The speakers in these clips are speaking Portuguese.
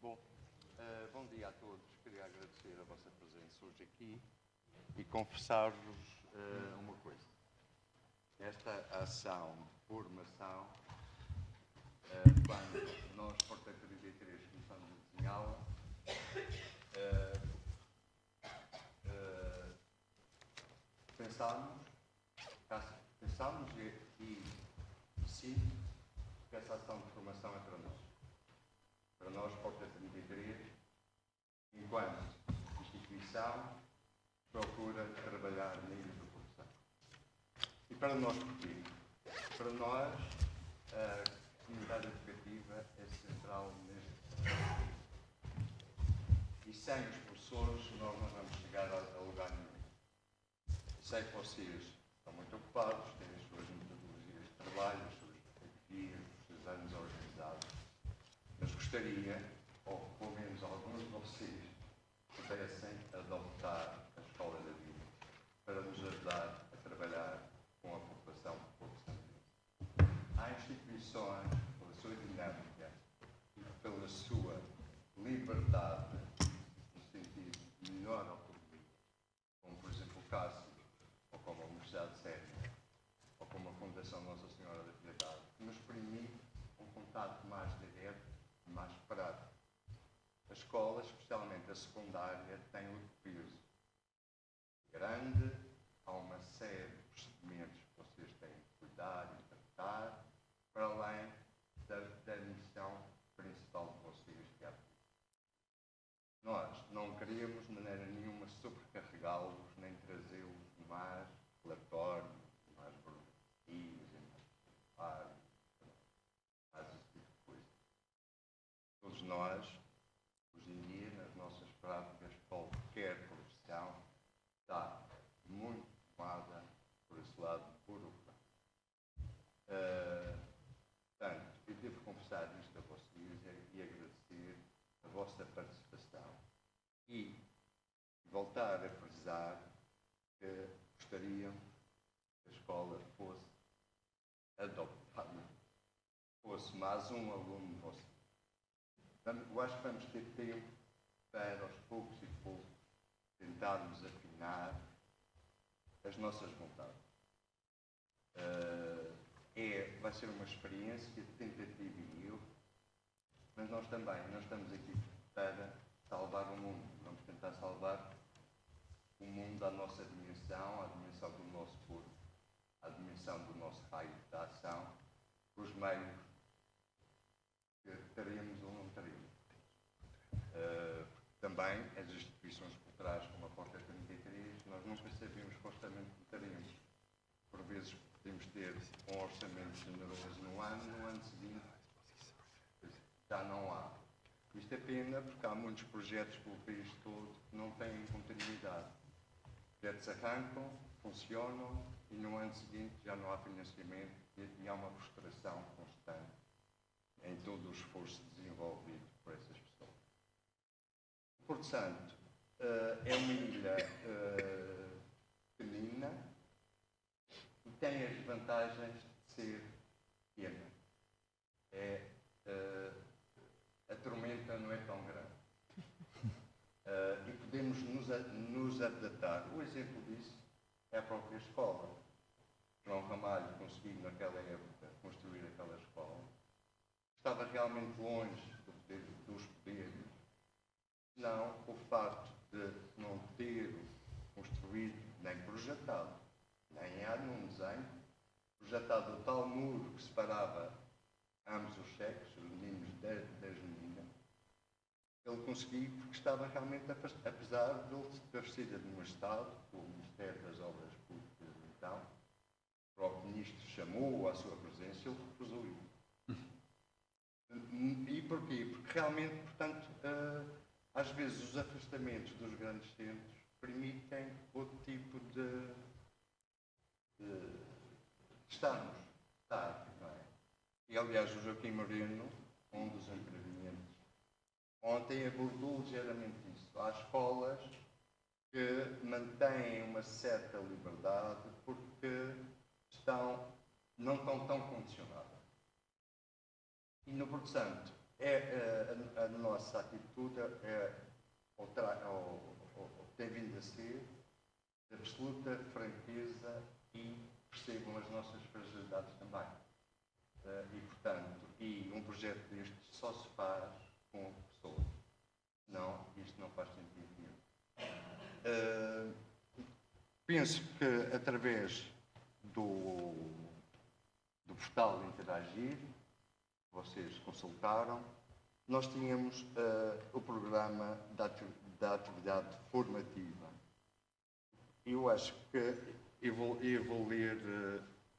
Bom, bom dia a todos. Queria agradecer a vossa presença hoje aqui e confessar-vos uma coisa. Esta ação de formação, quando nós, Porta 33, começamos a desenhá-la, pensámos e sinto que essa ação de formação é para nós. Para nós, Porta 33, enquanto instituição, procura trabalhar na ilha da produção. E para nós, porquê? Para nós, a comunidade educativa é central neste processo. E sem os professores, nós não vamos chegar a lugar nenhum. Sei que vocês estão muito ocupados, têm as suas metodologias de trabalho, as suas perspectivas, os seus anos organizados. Mas gostaria, ou pelo menos alguns de vocês, pudessem adotar a Escola da Vida para nos ajudar a trabalhar com a população do Porto Santense. Há instituições, pela sua dinâmica e pela sua liberdade, no sentido de melhor autonomia, como por exemplo o CASSI, ou como a Universidade Séria, ou como a Fundação Nossa Senhora da Piedade, que nos permite um contato mais direto e mais prático. A escola, especialmente a secundária, tem outro peso grande, há uma série de procedimentos que vocês têm de cuidar e tratar, para além da missão principal de vocês, que é a vida. Nós não queríamos de maneira nenhuma sobrecarregá-los, nem trazê-los mais relatórios, mais burocracias, mais trabalho, mais esse tipo de coisa. Todos nós, hoje em dia, nas nossas práticas, qualquer profissão está muito tomada por esse lado burocrático. Portanto, eu devo confessar isto a vocês e agradecer a vossa participação e voltar a frisar que gostariam que a escola fosse adoptada, fosse mais um aluno vosso. Eu acho que vamos ter tempo para, aos poucos e poucos, tentarmos afinar as nossas vontades. Vai ser uma experiência de tentativa e erro, mas nós também não estamos aqui para salvar o mundo. Vamos tentar salvar o mundo à nossa dimensão, à dimensão do nosso corpo, à dimensão do nosso raio de ação, com os meios que teremos ou não teremos. Também as instituições culturais, como a Porta 33, nós nunca sabemos que orçamento teremos. Por vezes podemos ter um orçamento generoso no ano seguinte já não há. Isto é pena porque há muitos projetos pelo país todo que não têm continuidade. Projetos arrancam, funcionam e no ano seguinte já não há financiamento e há uma frustração constante em todo o esforço desenvolvido por essas pessoas. O Porto Santo é uma ilha pequenina e tem as vantagens de ser pequena. A tormenta não é tão grande. E podemos nos adaptar. O exemplo disso é a própria escola. João Ramalho conseguiu, naquela época, construir aquela escola. Estava realmente longe dos poderes, senão o facto de não ter construído, nem projetado, nem há num desenho, projetado o tal muro que separava ambos os sexos, os meninos das meninas. Ele conseguiu porque estava realmente, apesar de ele ter sido administrado pelo Ministério das Obras Públicas, então, o próprio Ministro chamou-o à sua presença e ele recusou isso. E porquê? Porque realmente, portanto, às vezes os afastamentos dos grandes centros permitem outro tipo de estar, não é? E aliás o Joaquim Moreno, um dos intervenientes, ontem abordou ligeiramente isso. Há escolas que mantêm uma certa liberdade porque não estão tão condicionadas. E no Porto Santo a nossa atitude tem vindo a ser de absoluta franqueza e percebam as nossas fragilidades também. E um projeto deste só se faz com pessoas. Senão, isto não faz sentido nenhum. Penso que através do portal Interagir, vocês consultaram, nós tínhamos o programa da atividade formativa. Eu acho que eu vou ler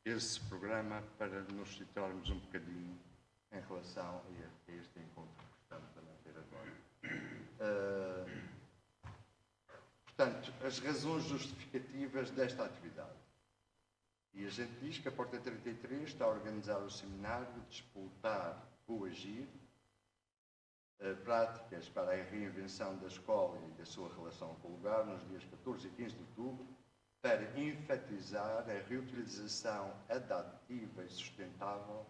esse programa para nos situarmos um bocadinho em relação a este encontro que estamos a manter agora. Portanto, as razões justificativas desta atividade. E a gente diz que a Porta 33 está a organizar o seminário Despoltar o Agir, práticas para a reinvenção da escola e da sua relação com o lugar, nos dias 14 e 15 de outubro, para enfatizar a reutilização adaptativa e sustentável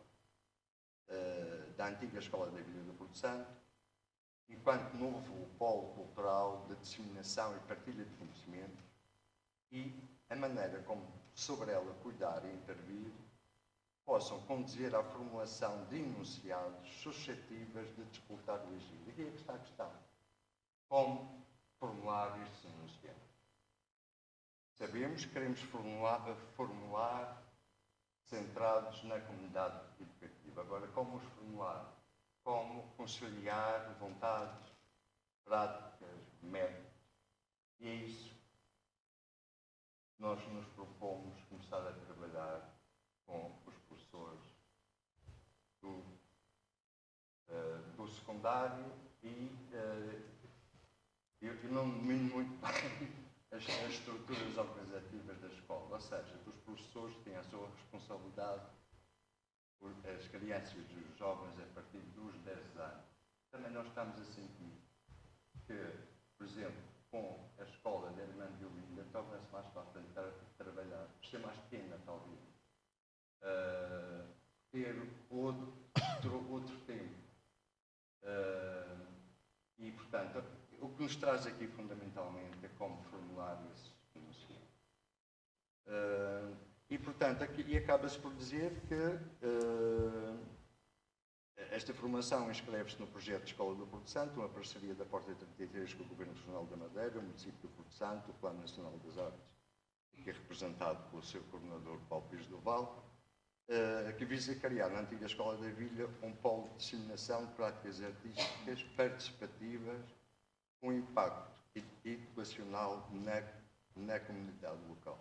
da antiga Escola da Vila do Porto Santo, enquanto novo polo cultural de disseminação e partilha de conhecimentos, e a maneira como sobre ela cuidar e intervir possam conduzir à formulação de enunciados suscetíveis de despoltar o agir. E aqui é que está a questão. Como formular estes enunciados? Sabemos que queremos formular centrados na comunidade educativa. Agora, como os formular? Como conciliar vontades, práticas, métodos? E é isso que nós nos propomos começar a trabalhar com os professores do secundário e eu não domino muito bem as estruturas organizativas da escola, ou seja, os professores têm a sua responsabilidade por as crianças e os jovens a partir dos 10 anos. Também nós estamos a sentir que, por exemplo, com a escola da Irmã de Olinda, torna-se mais fácil trabalhar, por ser mais pequena, talvez. Ter outro tempo. E, portanto, o que nos traz aqui fundamentalmente é como formular esses enunciados. E, portanto, aqui acaba-se por dizer que esta formação inscreve-se no projeto de Escola do Porto Santo, uma parceria da Porta 33 com o Governo Regional da Madeira, o município do Porto Santo, o Plano Nacional das Artes, que é representado pelo seu coordenador Paulo Pires do Val, que visa criar na antiga Escola da Vila um polo de disseminação de práticas artísticas participativas com impacto educacional na comunidade local.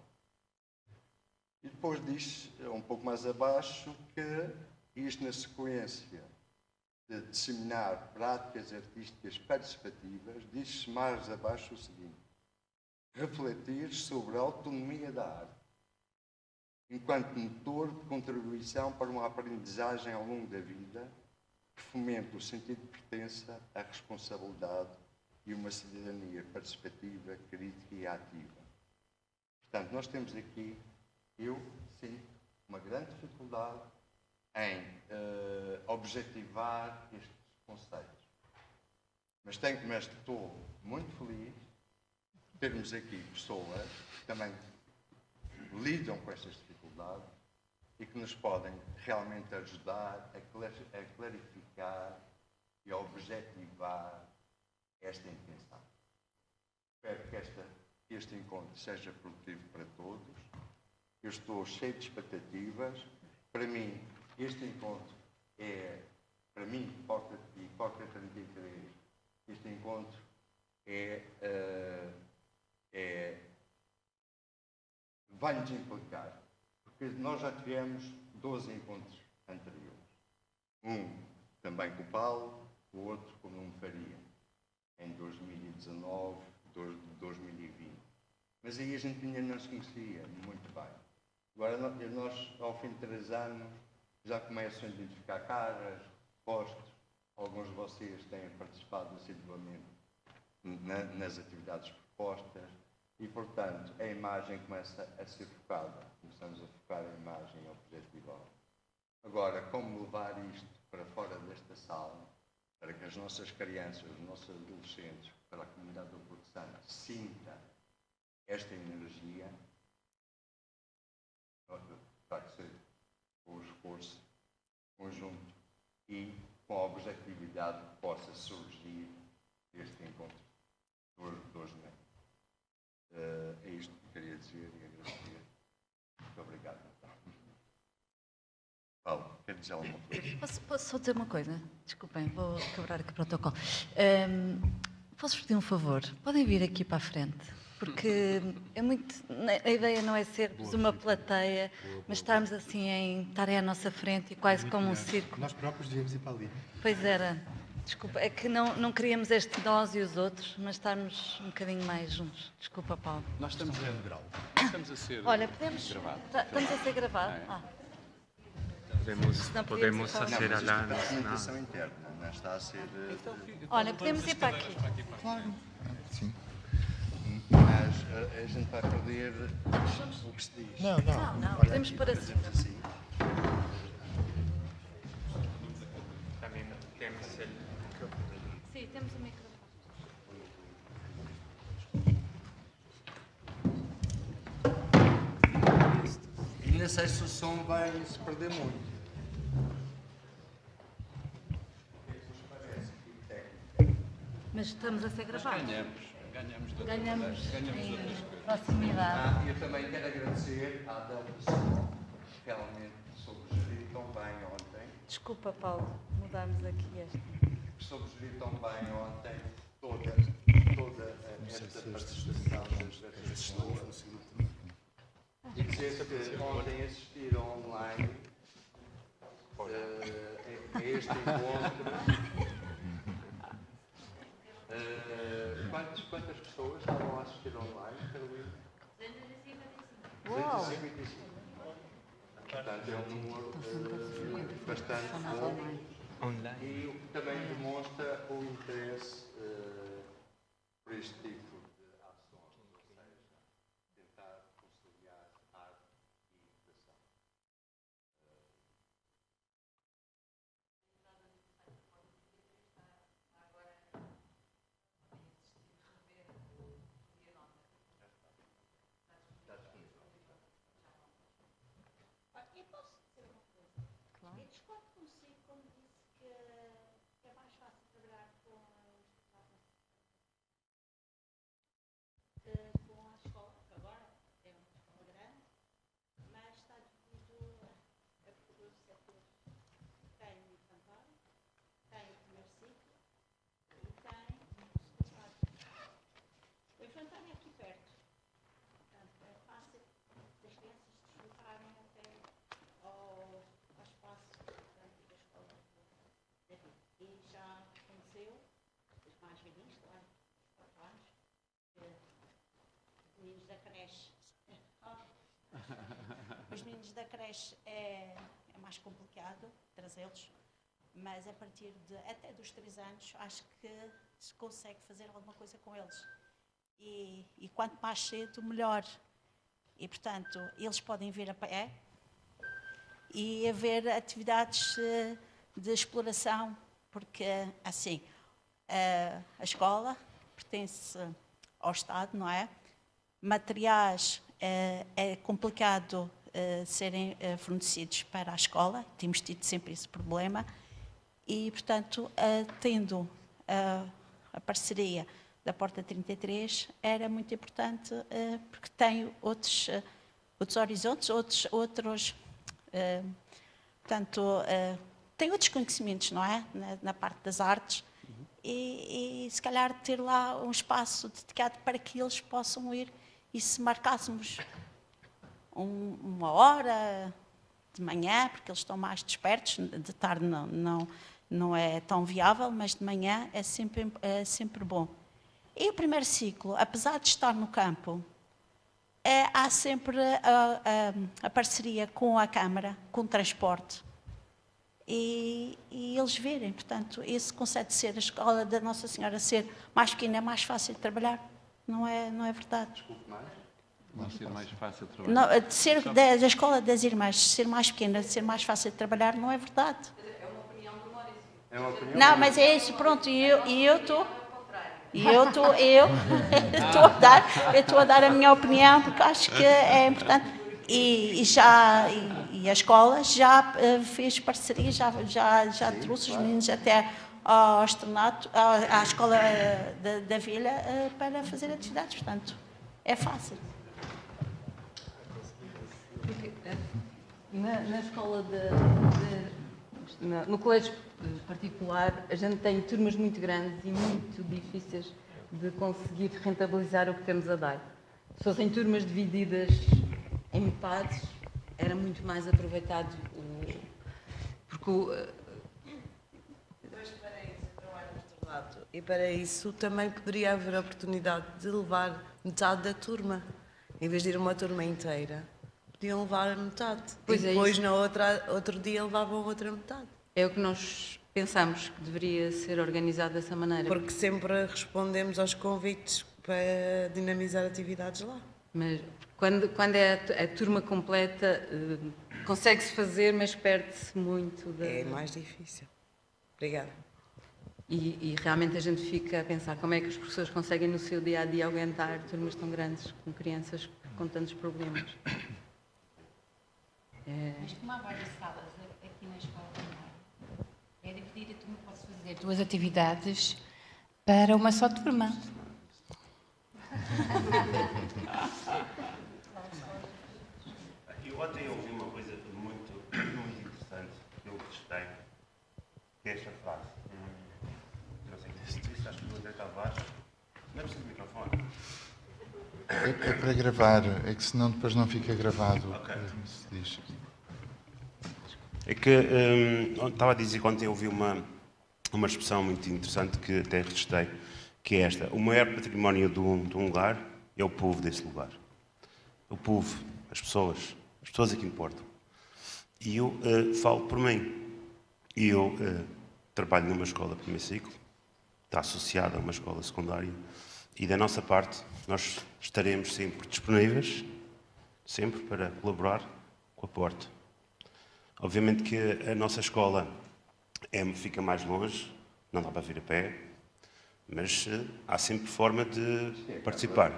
E depois diz, um pouco mais abaixo, que isto na sequência de disseminar práticas artísticas participativas, diz-se mais abaixo o seguinte: refletir sobre a autonomia da arte, enquanto motor de contribuição para uma aprendizagem ao longo da vida, que fomente o sentido de pertença, a responsabilidade e uma cidadania participativa, crítica e ativa. Portanto, nós temos aqui, eu sinto uma grande dificuldade em objetivar estes conceitos. Mas estou muito feliz de termos aqui pessoas que também lidam com estas dificuldades e que nos podem realmente ajudar a clarificar e a objetivar esta intenção. Espero que este encontro seja produtivo para todos. Eu estou cheio de expectativas. Para mim, este encontro é, para mim, Porta 33, este encontro vai-nos implicar, porque nós já tivemos 12 encontros anteriores. Um também com o Paulo, o outro com o Nuno Faria, em 2019, 2020. Mas aí a gente ainda não se conhecia muito bem. Agora, nós, ao fim de 3 anos, já começam a identificar caras, rostos. Alguns de vocês têm participado assiduamente nas atividades propostas e, portanto, a imagem começa a ser focada. Começamos a focar a imagem objetiva. Agora, como levar isto para fora desta sala para que as nossas crianças, os nossos adolescentes, para a comunidade do Porto Santo, sinta esta energia, terá que ser com o esforço conjunto e com a objetividade que possa surgir deste encontro de hoje de manhã. É isto que queria dizer e agradecer. Muito obrigado. Paulo, quer dizer alguma coisa? Posso só dizer uma coisa? Desculpem, vou quebrar aqui o protocolo. Posso-vos pedir um favor? Podem vir aqui para a frente? Porque é muito, a ideia não é sermos uma plateia, mas estarmos assim, estarem à nossa frente e quase como um círculo. Nós próprios devíamos ir para ali. Pois era. Desculpa, é que não queríamos este nós e os outros, mas estarmos um bocadinho mais juntos. Desculpa, Paulo. Nós estamos a ser Olha, podemos... gravados. Estamos a ser gravados? Podemos fazer a Isto é documentação interna, não está a ser... Olha, podemos ir para aqui. Claro. Sim. Mas a gente vai perder o que se diz. Não, podemos pôr assim. Também temos o Sim, temos o microfone. E não sei se o som vai se perder muito. Mas estamos a ser gravados. Ganhamos Em proximidade. Eu também quero agradecer à Delta Sul, que realmente soube gerir tão bem ontem. Desculpa, Paulo, mudarmos aqui esta. Que soube gerir tão bem ontem toda esta participação das pessoas. E dizer que ontem assistir online a este encontro. Quantas pessoas estavam a assistir online, Carolina? 255. Portanto, é um número bastante bom e o que também demonstra o interesse por este tipo de ações, ou seja, tentar conciliar arte e educação. Eu posso dizer uma coisa? Claro. Eu discordo consigo quando disse que é mais fácil trabalhar com a escola, que agora é uma escola grande, mas está dividido por setores. Tem o infantário, tem o primeiro ciclo e tem o secundário. O infantário é aqui perto, portanto é fácil das crianças deslocarem até ao espaço da antiga escola da vida. E já aconteceu, os mais velhinhos, claro, 4 anos, os meninos da creche. Os meninos da creche é mais complicado trazê-los, mas a partir de até dos 3 anos acho que se consegue fazer alguma coisa com eles. E quanto mais cedo, melhor. E, portanto, eles podem vir a pé e haver atividades de exploração, porque, assim, a escola pertence ao Estado, não é? Materiais é complicado serem fornecidos para a escola, temos tido sempre esse problema, e, portanto, tendo a parceria da Porta 33 era muito importante porque tem outros horizontes, outros portanto, tem outros conhecimentos, não é? Na parte das artes e se calhar ter lá um espaço dedicado para que eles possam ir e se marcássemos uma hora de manhã, porque eles estão mais despertos, de tarde não é tão viável, mas de manhã é sempre bom. E o primeiro ciclo, apesar de estar no campo, há sempre a parceria com a Câmara, com o transporte, e eles verem, portanto, esse conceito de ser a escola da Nossa Senhora ser mais pequena é mais fácil de trabalhar, não é verdade? Desculpe mais. Vai ser mais fácil de trabalhar. Não, de ser da escola das irmãs, ser mais pequena, ser mais fácil de trabalhar, não é verdade. É uma opinião do Maurício. É uma opinião. Não, mas é isso, pronto, eu estou a dar a minha opinião porque acho que é importante e a escola já fez parceria, já trouxe os meninos até ao externato, à escola da vila para fazer atividades, portanto, é fácil. Na escola no colégio particular, a gente tem turmas muito grandes e muito difíceis de conseguir rentabilizar o que temos a dar. Se fossem turmas divididas em metades, era muito mais aproveitado, porque e para isso também poderia haver a oportunidade de levar metade da turma. Em vez de ir uma turma inteira, podiam levar metade. Pois e depois, outro dia, levavam outra metade. é o que nós pensamos que deveria ser organizado dessa maneira. Porque sempre respondemos aos convites para dinamizar atividades lá. Mas quando é a turma completa, consegue-se fazer, mas perde-se muito. É mais difícil. Obrigada. E realmente a gente fica a pensar como é que os professores conseguem no seu dia-a-dia aguentar turmas tão grandes com crianças com tantos problemas. Mas como há várias salas aqui na escola também, é dividir a turma, posso fazer 2 atividades para uma só turma. Eu ontem ouvi uma coisa muito interessante que eu gostei, que é esta frase. Não sei se disse, acho que vou até abaixo. Não é preciso microfone. É para gravar, é que senão depois não fica gravado. Ok. Como se diz. É que estava a dizer que ontem ouvi uma expressão muito interessante que até registrei, que é esta: o maior património de um lugar é o povo desse lugar. O povo, as pessoas é que importam. E eu falo por mim. E eu trabalho numa escola de primeiro ciclo, está associada a uma escola secundária, e da nossa parte nós estaremos sempre disponíveis, sempre para colaborar com a Porta. Obviamente que a nossa escola fica mais longe, não dá para vir a pé, mas há sempre forma de participar.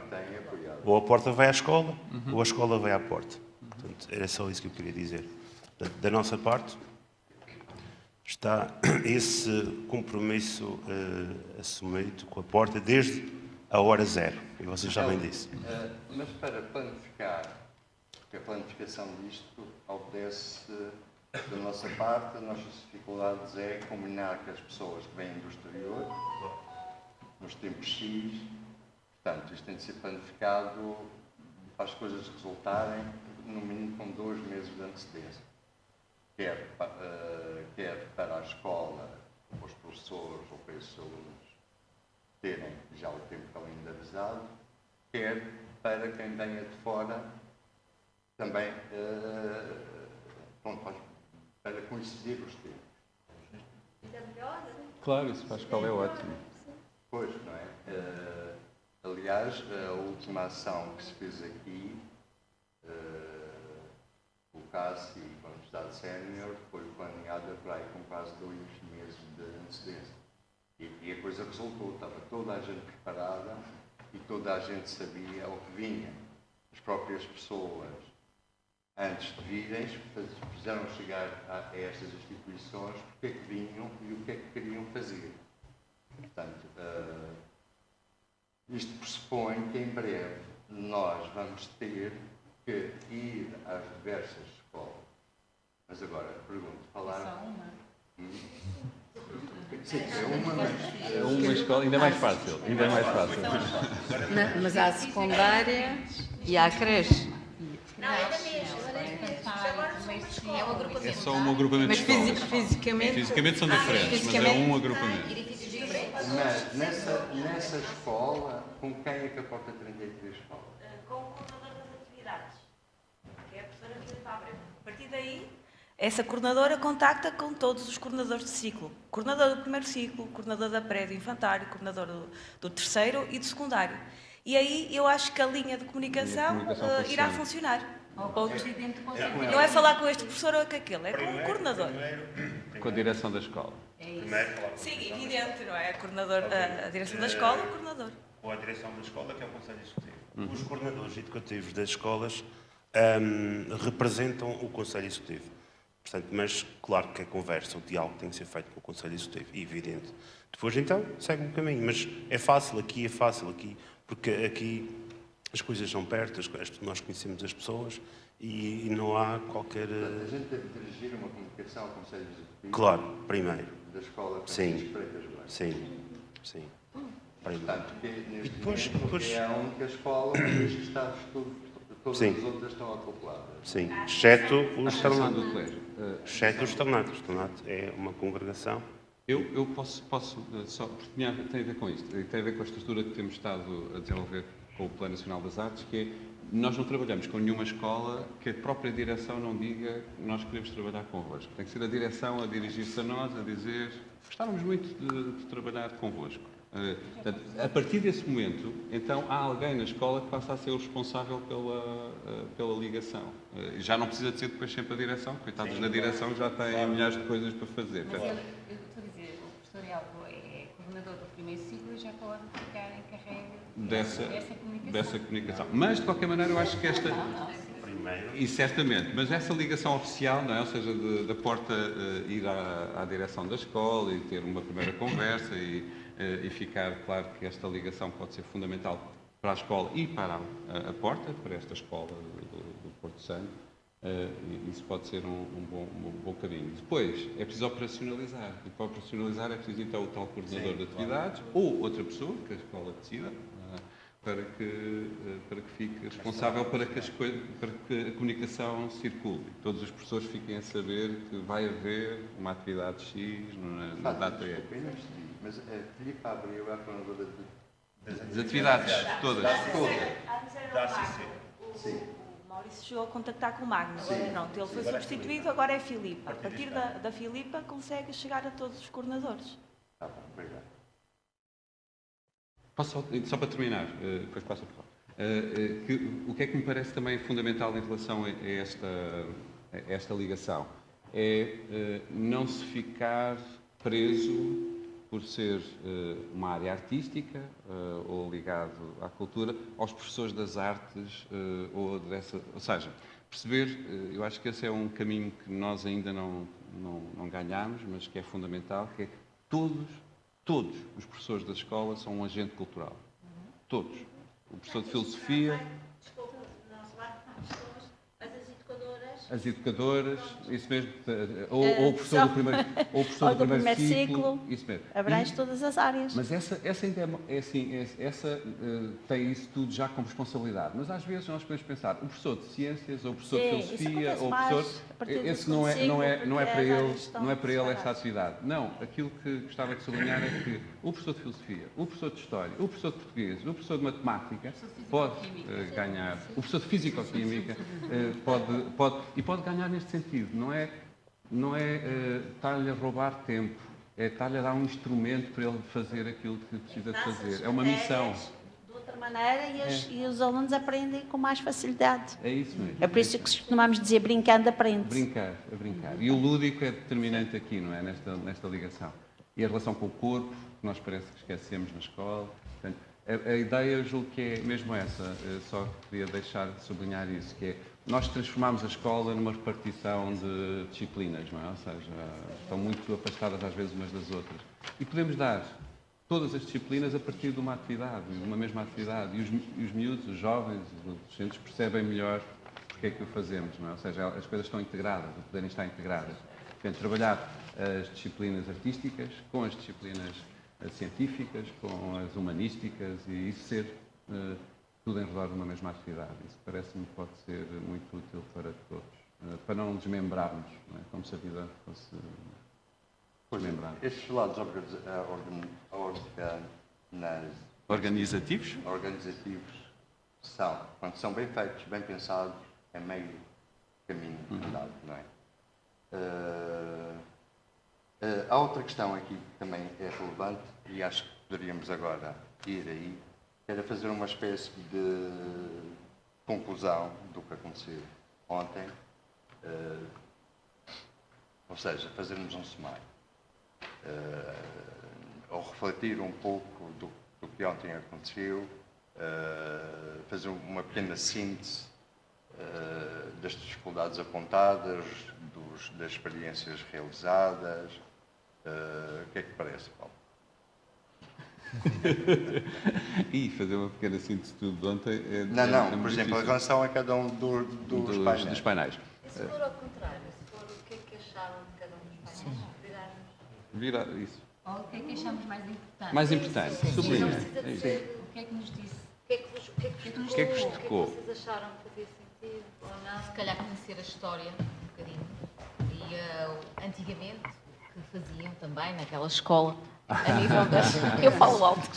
Ou a Porta vai à escola, ou a escola vai à Porta. Portanto, era só isso que eu queria dizer. Da nossa parte, está esse compromisso assumido com a Porta desde a hora zero. E vocês sabem disso. Mas para planificar, porque a planificação disto obedece da nossa parte, as nossas dificuldades é combinar com as pessoas que vêm do exterior, nos tempos X. Portanto, isto tem de ser planificado para as coisas resultarem, no mínimo com 2 meses de antecedência. Quer para a escola, para os professores ou para esses alunos terem já o tempo calendarizado, quer para quem venha de fora também para coincidir os tempos. Claro, isso para a escola é ótimo. Pois, não é? Aliás, a última ação que se fez aqui, o CASI com a Universidade Sénior, foi planeada para aí com quase 2 meses de antecedência. E a coisa resultou, estava toda a gente preparada e toda a gente sabia o que vinha. As próprias pessoas, antes de virem, fizeram chegar a estas instituições porque é que vinham e o que é que queriam fazer. Portanto, isto pressupõe que em breve nós vamos ter que ir às diversas escolas. Mas agora, pergunto, falaram... Só uma? Sim, é uma escola, ainda é mais fácil. Ainda é mais fácil. Não, mas há a secundária e há a creche. Não, é da mesma. É um agrupamento. É só um agrupamento Mas de escolas. fisicamente São diferentes, mas é um agrupamento. Edifícios diferentes. Mas nessa escola, com quem é que a Porta 33 fala? Com o coordenador das atividades, que é a professora Rita Fábio. A partir daí, essa coordenadora contacta com todos os coordenadores de ciclo. Coordenador do primeiro ciclo, coordenador da pré do infantário, coordenador do terceiro e do secundário. E aí eu acho que a linha de comunicação irá funcionar. Presidente do Conselho. Não é falar com este professor ou com aquele, é com o coordenador. Com a direção da escola. É isso. Primeiro falar com a Sim, direção da evidente, não é? A, coordenador, a direção da escola, o coordenador. ou a direção da escola, que é o Conselho Executivo. Os coordenadores educativos das escolas representam o Conselho Executivo. Portanto, mas claro que a conversa, o diálogo tem que ser feito com o Conselho Executivo, evidente. Depois, então, segue um caminho. Mas é fácil aqui, porque aqui as coisas são perto, nós conhecemos as pessoas e não há qualquer... A gente deve dirigir uma comunicação ao Conselho Executivo. Claro, primeiro. Da escola Sim. Freitas Branco. Sim. Primeiro. Portanto, que neste depois- momento depois- é a única escola onde está todas Sim. as outras estão acopladas. Sim, exceto os Exceção externatos. do colégio. Exceto os externatos. O externato é uma congregação. Eu posso só, porque tem a ver com isto, tem a ver com a estrutura que temos estado a desenvolver com o Plano Nacional das Artes, que é, nós não trabalhamos com nenhuma escola que a própria direção não diga que nós queremos trabalhar convosco. Tem que ser a direção a dirigir-se a nós, a dizer, gostávamos muito de trabalhar convosco. Portanto, a partir desse momento, então, há alguém na escola que passa a ser o responsável pela ligação. Já não precisa de ser depois sempre a direção, coitados da direção já têm milhares de coisas para fazer. Mas eu estou a dizer, o professor Elvo é coordenador do primeiro ciclo e já pode ficar encarregue dessa comunicação. Mas, de qualquer maneira, eu acho que esta... Primeiro. E certamente, mas essa ligação oficial, não é? Ou seja, da porta ir à direção da escola e ter uma primeira conversa e ficar claro que esta ligação pode ser fundamental para a escola e para a porta, para esta escola do Porto Santo, isso pode ser um bom caminho. Depois, é preciso operacionalizar. E para operacionalizar é preciso então o tal coordenador de atividades ou outra pessoa que a escola decida, para que fique responsável para que a comunicação circule. Todos os professores fiquem a saber que vai haver uma atividade X na data E. Mas a Filipe Abreu é a coordenadora Das atividades, todas. Antes era o Magno. O Maurício chegou a contactar com o Magno. Pronto, ele foi substituído, agora é Filipe. A partir da Filipa consegue chegar a todos os coordenadores. Tá bom, obrigado. Posso só para terminar, depois passo por lá. O que é que me parece também fundamental em relação a esta ligação? É não se ficar preso por ser uma área artística ou ligado à cultura, aos professores das artes ou seja, perceber, eu acho que esse é um caminho que nós ainda não ganhamos, mas que é fundamental, que é que todos os professores da escola são um agente cultural. Todos. O professor de filosofia... Desculpa, não se bate com as pessoas, mas as educadoras, isso mesmo, ou o professor do primeiro ciclo, isso mesmo. Abrange todas as áreas. Mas essa ainda é assim, tem isso tudo já como responsabilidade. Mas às vezes nós podemos pensar, o professor de ciências, ou o professor de filosofia, ou o professor, esse não é para ele essa atividade. Não, aquilo que gostava de sublinhar é que o professor de filosofia, o professor de história, o professor de português, o professor de matemática pode ganhar, o professor de físico-química pode ganhar neste sentido. Não é estar-lhe a roubar tempo, é estar-lhe a dar um instrumento para ele fazer aquilo que precisa de fazer. É uma missão. De outra maneira e os alunos aprendem com mais facilidade. É isso mesmo. É por isso que costumamos dizer brincando aprende. Brincar. E o lúdico é determinante aqui, não é? Nesta ligação. E a relação com o corpo, que nós parece que esquecemos na escola. Portanto, a ideia, eu julgo que é mesmo essa. Eu só queria deixar de sublinhar isso, que é nós transformamos a escola numa repartição de disciplinas, não é? Ou seja, estão muito afastadas às vezes umas das outras. E podemos dar todas as disciplinas a partir de uma atividade, de uma mesma atividade. E os miúdos, os jovens, os adolescentes percebem melhor porque é que o fazemos, não é? Ou seja, as coisas estão integradas, poderem estar integradas. Portanto, trabalhar as disciplinas artísticas com as disciplinas científicas, com as humanísticas e isso ser tudo em redor de uma mesma atividade. Isso parece-me que pode ser muito útil para todos, para não desmembrarmos, não é? Como se a vida fosse desmembrada. Estes lados Organizativos são, quando são bem feitos, bem pensados, é meio caminho andado, não é? Há outra questão aqui que também é relevante e acho que poderíamos agora ir aí, era fazer uma espécie de conclusão do que aconteceu ontem, ou seja, fazermos um sumário. ao refletir um pouco do que ontem aconteceu, fazer uma pequena síntese das dificuldades apontadas, das experiências realizadas. O que é que parece, Paulo? E fazer uma pequena síntese de tudo de ontem é Por exemplo, em relação a cada um dos painéis. E se for ao contrário, se for o que é que acharam de cada um dos painéis? Vira isso. Ou o que é que achamos mais importante? Mais importante, sublinha. O que é que nos disse? O que é que vos O que é que vos tocou? O que é que vocês acharam que fazia sentido ou não? Se calhar conhecer a história um bocadinho. E antigamente, o que faziam também naquela escola, a nível das... Eu falo alto.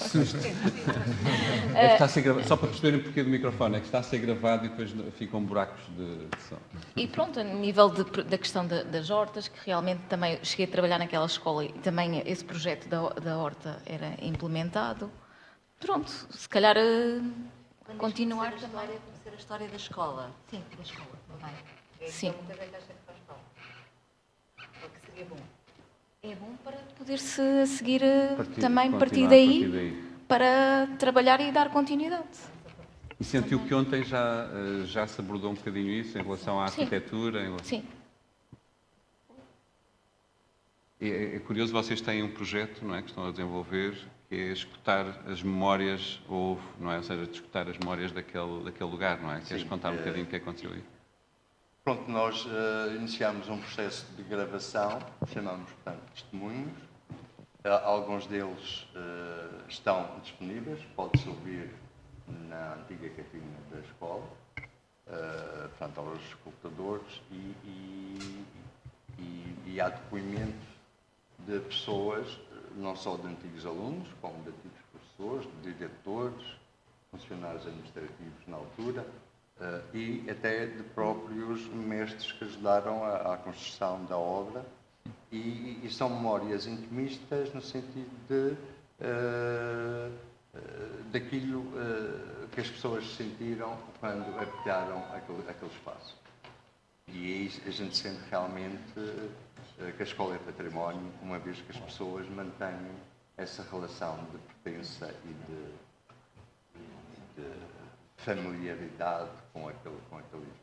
É que está a ser gravado, só para perceberem o porquê do microfone, é que está a ser gravado e depois ficam buracos de som. E pronto, a nível da questão das hortas, que realmente também cheguei a trabalhar naquela escola e também esse projeto da horta era implementado. Pronto, se calhar continuar também. Conhecer a história da escola. Sim, da escola também. Sim. Sim. Muita gente acha que faz falta. Ou que seria bom. É bom para poder-se seguir também continuar partir daí para trabalhar e dar continuidade. E sentiu que ontem já se abordou um bocadinho isso em relação à arquitetura? Sim. É curioso, vocês têm um projeto, não é, que estão a desenvolver, que é escutar as memórias, não é? Ou seja, de escutar as memórias daquele lugar, não é? Queres contar um bocadinho o que aconteceu aí? Pronto, nós iniciámos um processo de gravação, chamamos, portanto, testemunhos. Alguns deles estão disponíveis, pode-se ouvir na antiga cantina da escola, portanto, aos escutadores, e há depoimentos de pessoas, não só de antigos alunos, como de antigos professores, de diretores, funcionários administrativos na altura, e até de próprios mestres que ajudaram à construção da obra, e são memórias intimistas no sentido daquilo que as pessoas sentiram quando habitaram aquele espaço. E aí a gente sente realmente que a escola é património, uma vez que as pessoas mantêm essa relação de pertença e de familiaridade com aquele edifício.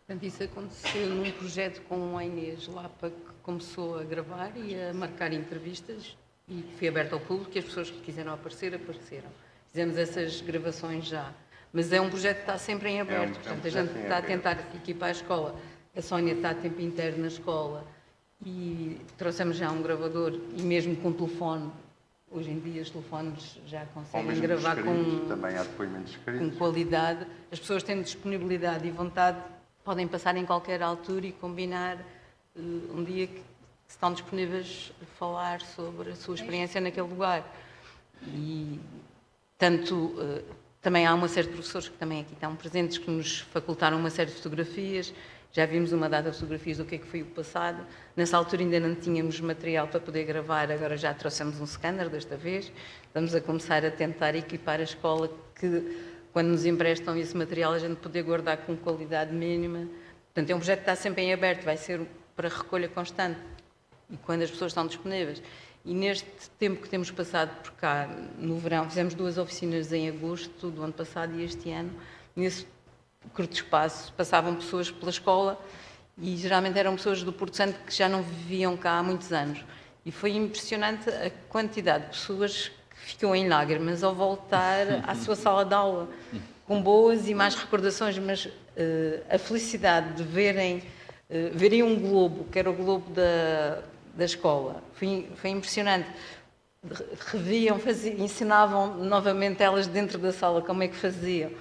Portanto, isso aconteceu num projeto com a Inês Lapa, que começou a gravar e a marcar entrevistas e foi aberto ao público e as pessoas que quiseram aparecer, apareceram. Fizemos essas gravações já. Mas é um projeto que está sempre em aberto. Portanto, a gente está a tentar equipar a escola. A Sónia está a tempo inteiro na escola e trouxemos já um gravador e mesmo com telefone. Hoje em dia os telefones já conseguem gravar também há depoimentos escritos. Com qualidade. As pessoas têm disponibilidade e vontade, podem passar em qualquer altura e combinar um dia que estão disponíveis a falar sobre a sua experiência naquele lugar. E tanto também há uma série de professores que também aqui estão presentes que nos facultaram uma série de fotografias. Já vimos uma data de fotografias do que é que foi o passado. Nessa altura ainda não tínhamos material para poder gravar, agora já trouxemos um scanner desta vez. Estamos a começar a tentar equipar a escola que, quando nos emprestam esse material, a gente poder guardar com qualidade mínima. Portanto, é um projeto que está sempre em aberto, vai ser para recolha constante e quando as pessoas estão disponíveis. E neste tempo que temos passado por cá, no verão, fizemos 2 oficinas em agosto do ano passado e este ano. Nesse curto espaço passavam pessoas pela escola e geralmente eram pessoas do Porto Santo que já não viviam cá há muitos anos. E foi impressionante a quantidade de pessoas que ficam em lágrimas ao voltar à sua sala de aula, com boas e más recordações, mas a felicidade de verem um globo, que era o globo da escola, foi impressionante. Reviam, ensinavam novamente elas dentro da sala como é que faziam.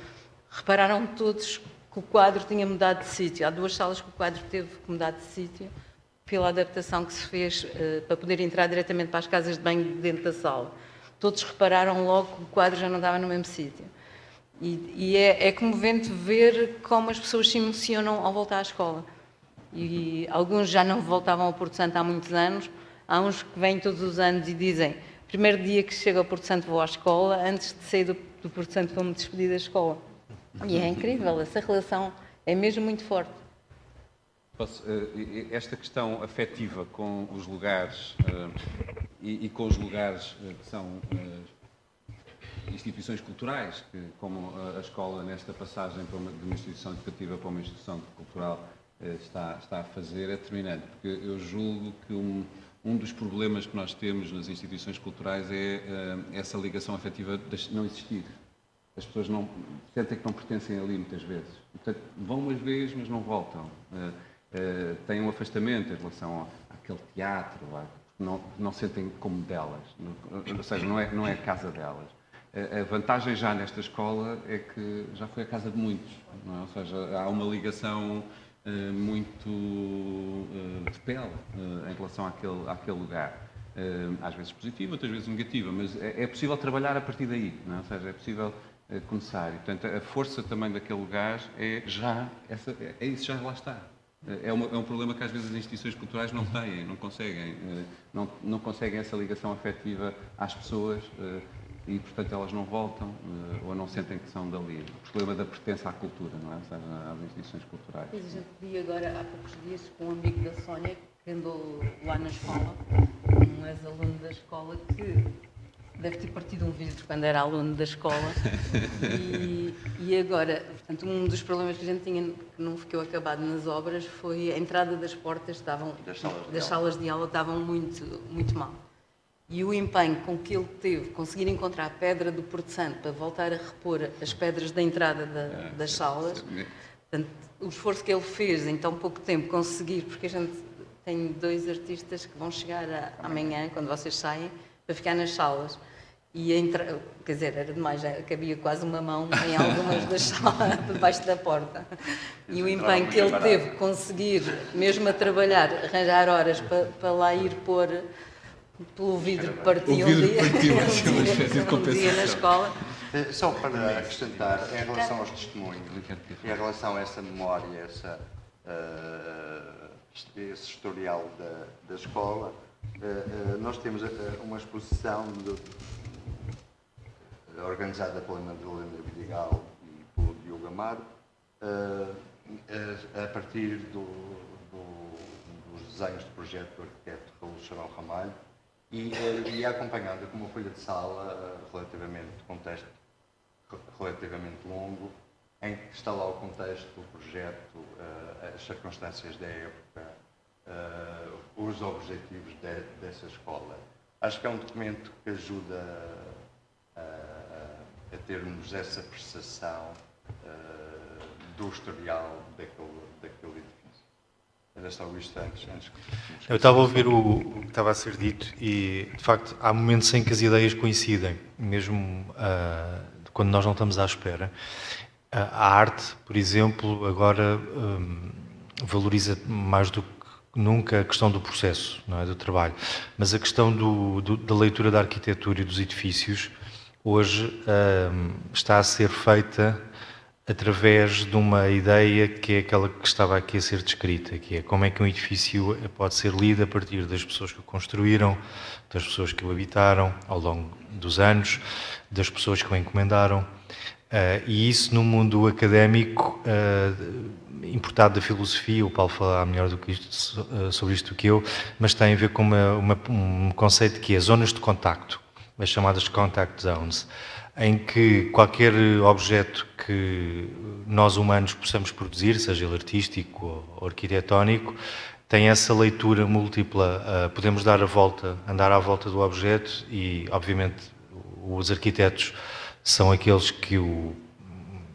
Repararam todos que o quadro tinha mudado de sítio. Há 2 salas que o quadro teve que mudar de sítio pela adaptação que se fez para poder entrar diretamente para as casas de banho dentro da sala. Todos repararam logo que o quadro já não estava no mesmo sítio. E é comovente ver como as pessoas se emocionam ao voltar à escola. E alguns já não voltavam ao Porto Santo há muitos anos. Há uns que vêm todos os anos e dizem: primeiro dia que chego ao Porto Santo vou à escola, antes de sair do Porto Santo vou-me despedir da escola. E é incrível, essa relação é mesmo muito forte. Esta questão afetiva com os lugares e com os lugares que são instituições culturais, que, como a escola nesta passagem de uma instituição educativa para uma instituição cultural está a fazer, é determinante, porque eu julgo que um dos problemas que nós temos nas instituições culturais é essa ligação afetiva de não existir. As pessoas sentem que não pertencem ali muitas vezes. Portanto, vão umas vezes, mas não voltam. Têm um afastamento em relação àquele teatro, não sentem como delas, ou seja, não é a casa delas. A vantagem já nesta escola é que já foi a casa de muitos, não é? Ou seja, há uma ligação muito de pele em relação àquele lugar. Às vezes positiva, outras vezes negativa, mas é possível trabalhar a partir daí, não é? Ou seja, é possível começar. E, portanto, a força também daquele lugar isso já lá está. É um problema que às vezes as instituições culturais não têm, não conseguem essa ligação afetiva às pessoas e, portanto, elas não voltam ou não sentem que são dali. O problema da pertença à cultura, não é? Ou seja, às instituições culturais. Pois, a gente vi agora, há poucos dias, com um amigo da Sónia, que andou lá na escola, um ex-aluno da escola, que deve ter partido um vidro quando era aluno da escola. E agora, portanto, um dos problemas que a gente tinha, que não ficou acabado nas obras, foi a entrada das portas das salas de aula estavam muito mal. E o empenho com que ele teve, conseguir encontrar a pedra do Porto Santo para voltar a repor as pedras da entrada das salas, portanto, o esforço que ele fez em tão pouco tempo conseguir, porque a gente tem 2 artistas que vão chegar amanhã, quando vocês saem, para ficar nas salas. E quer dizer, era demais, já cabia quase uma mão em algumas das salas, debaixo da porta. E o empenho que ele teve, conseguir, mesmo a trabalhar, arranjar horas para lá ir pôr pelo vidro que partiu um dia na escola. Só para acrescentar, em relação aos testemunhos, em relação a essa memória, esse historial da escola, nós temos uma exposição organizada pela Madalena Vidigal e pelo Diogo Amaro, a partir dos desenhos de projeto do arquiteto Raul Charão Ramalho e acompanhada com uma folha de sala contexto relativamente longo, em que está lá o contexto, o projeto, as circunstâncias da época, os objetivos dessa escola. Acho que é um documento que ajuda a termos essa percepção do historial daquele edifício. Era só isto antes que... Eu estava a ouvir o que estava a ser dito e, de facto, há momentos em que as ideias coincidem, mesmo quando nós não estamos à espera. A arte, por exemplo, agora valoriza mais do que nunca a questão do processo, não é, do trabalho, mas a questão da leitura da arquitetura e dos edifícios hoje está a ser feita através de uma ideia que é aquela que estava aqui a ser descrita, que é como é que um edifício pode ser lido a partir das pessoas que o construíram, das pessoas que o habitaram ao longo dos anos, das pessoas que o encomendaram. E isso no mundo académico, importado da filosofia, o Paulo falará melhor sobre isto do que eu, mas tem a ver com um conceito que é zonas de contacto, as chamadas contact zones, em que qualquer objeto que nós humanos possamos produzir, seja ele artístico ou arquitetónico, tem essa leitura múltipla. Podemos dar andar à volta do objeto e, obviamente, os arquitetos são aqueles que o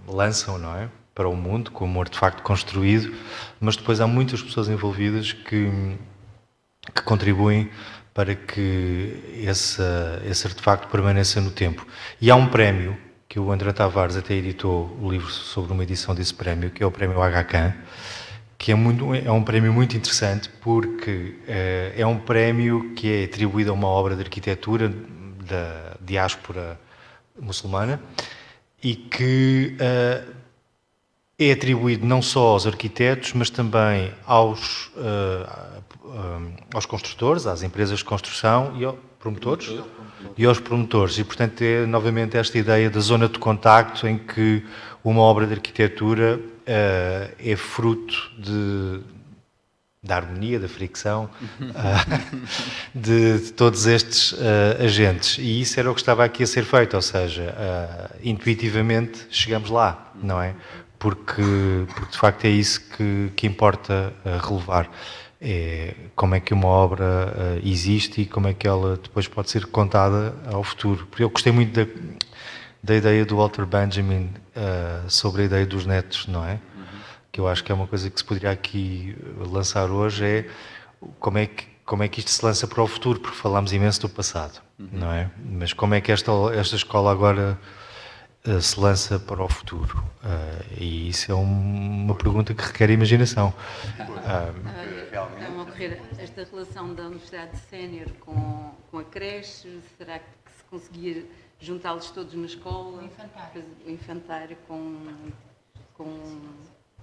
lançam, não é, para o mundo como um artefacto construído, mas depois há muitas pessoas envolvidas que contribuem para que esse artefacto permaneça no tempo. E há um prémio, que o André Tavares até editou o livro sobre uma edição desse prémio, que é o prémio HK, que é um prémio muito interessante porque é um prémio que é atribuído a uma obra de arquitetura da diáspora muçulmana e que é atribuído não só aos arquitetos, mas também aos construtores, às empresas de construção e aos promotores. E, portanto, é novamente esta ideia da zona de contacto em que uma obra de arquitetura é fruto da harmonia, da fricção, de todos estes agentes. E isso era o que estava aqui a ser feito, ou seja, intuitivamente chegamos lá, não é? Porque de facto é isso que importa relevar. É como é que uma obra existe e como é que ela depois pode ser contada ao futuro. Porque eu gostei muito da ideia do Walter Benjamin sobre a ideia dos netos, não é? Que eu acho que é uma coisa que se poderia aqui lançar hoje, é como é que isto se lança para o futuro, porque falámos imenso do passado, não é? Mas como é que esta escola agora se lança para o futuro? E isso é uma pergunta que requer imaginação. Está-me a ocorrer esta relação da Universidade Sénior com a creche, será que se conseguir juntá-los todos na escola? O infantário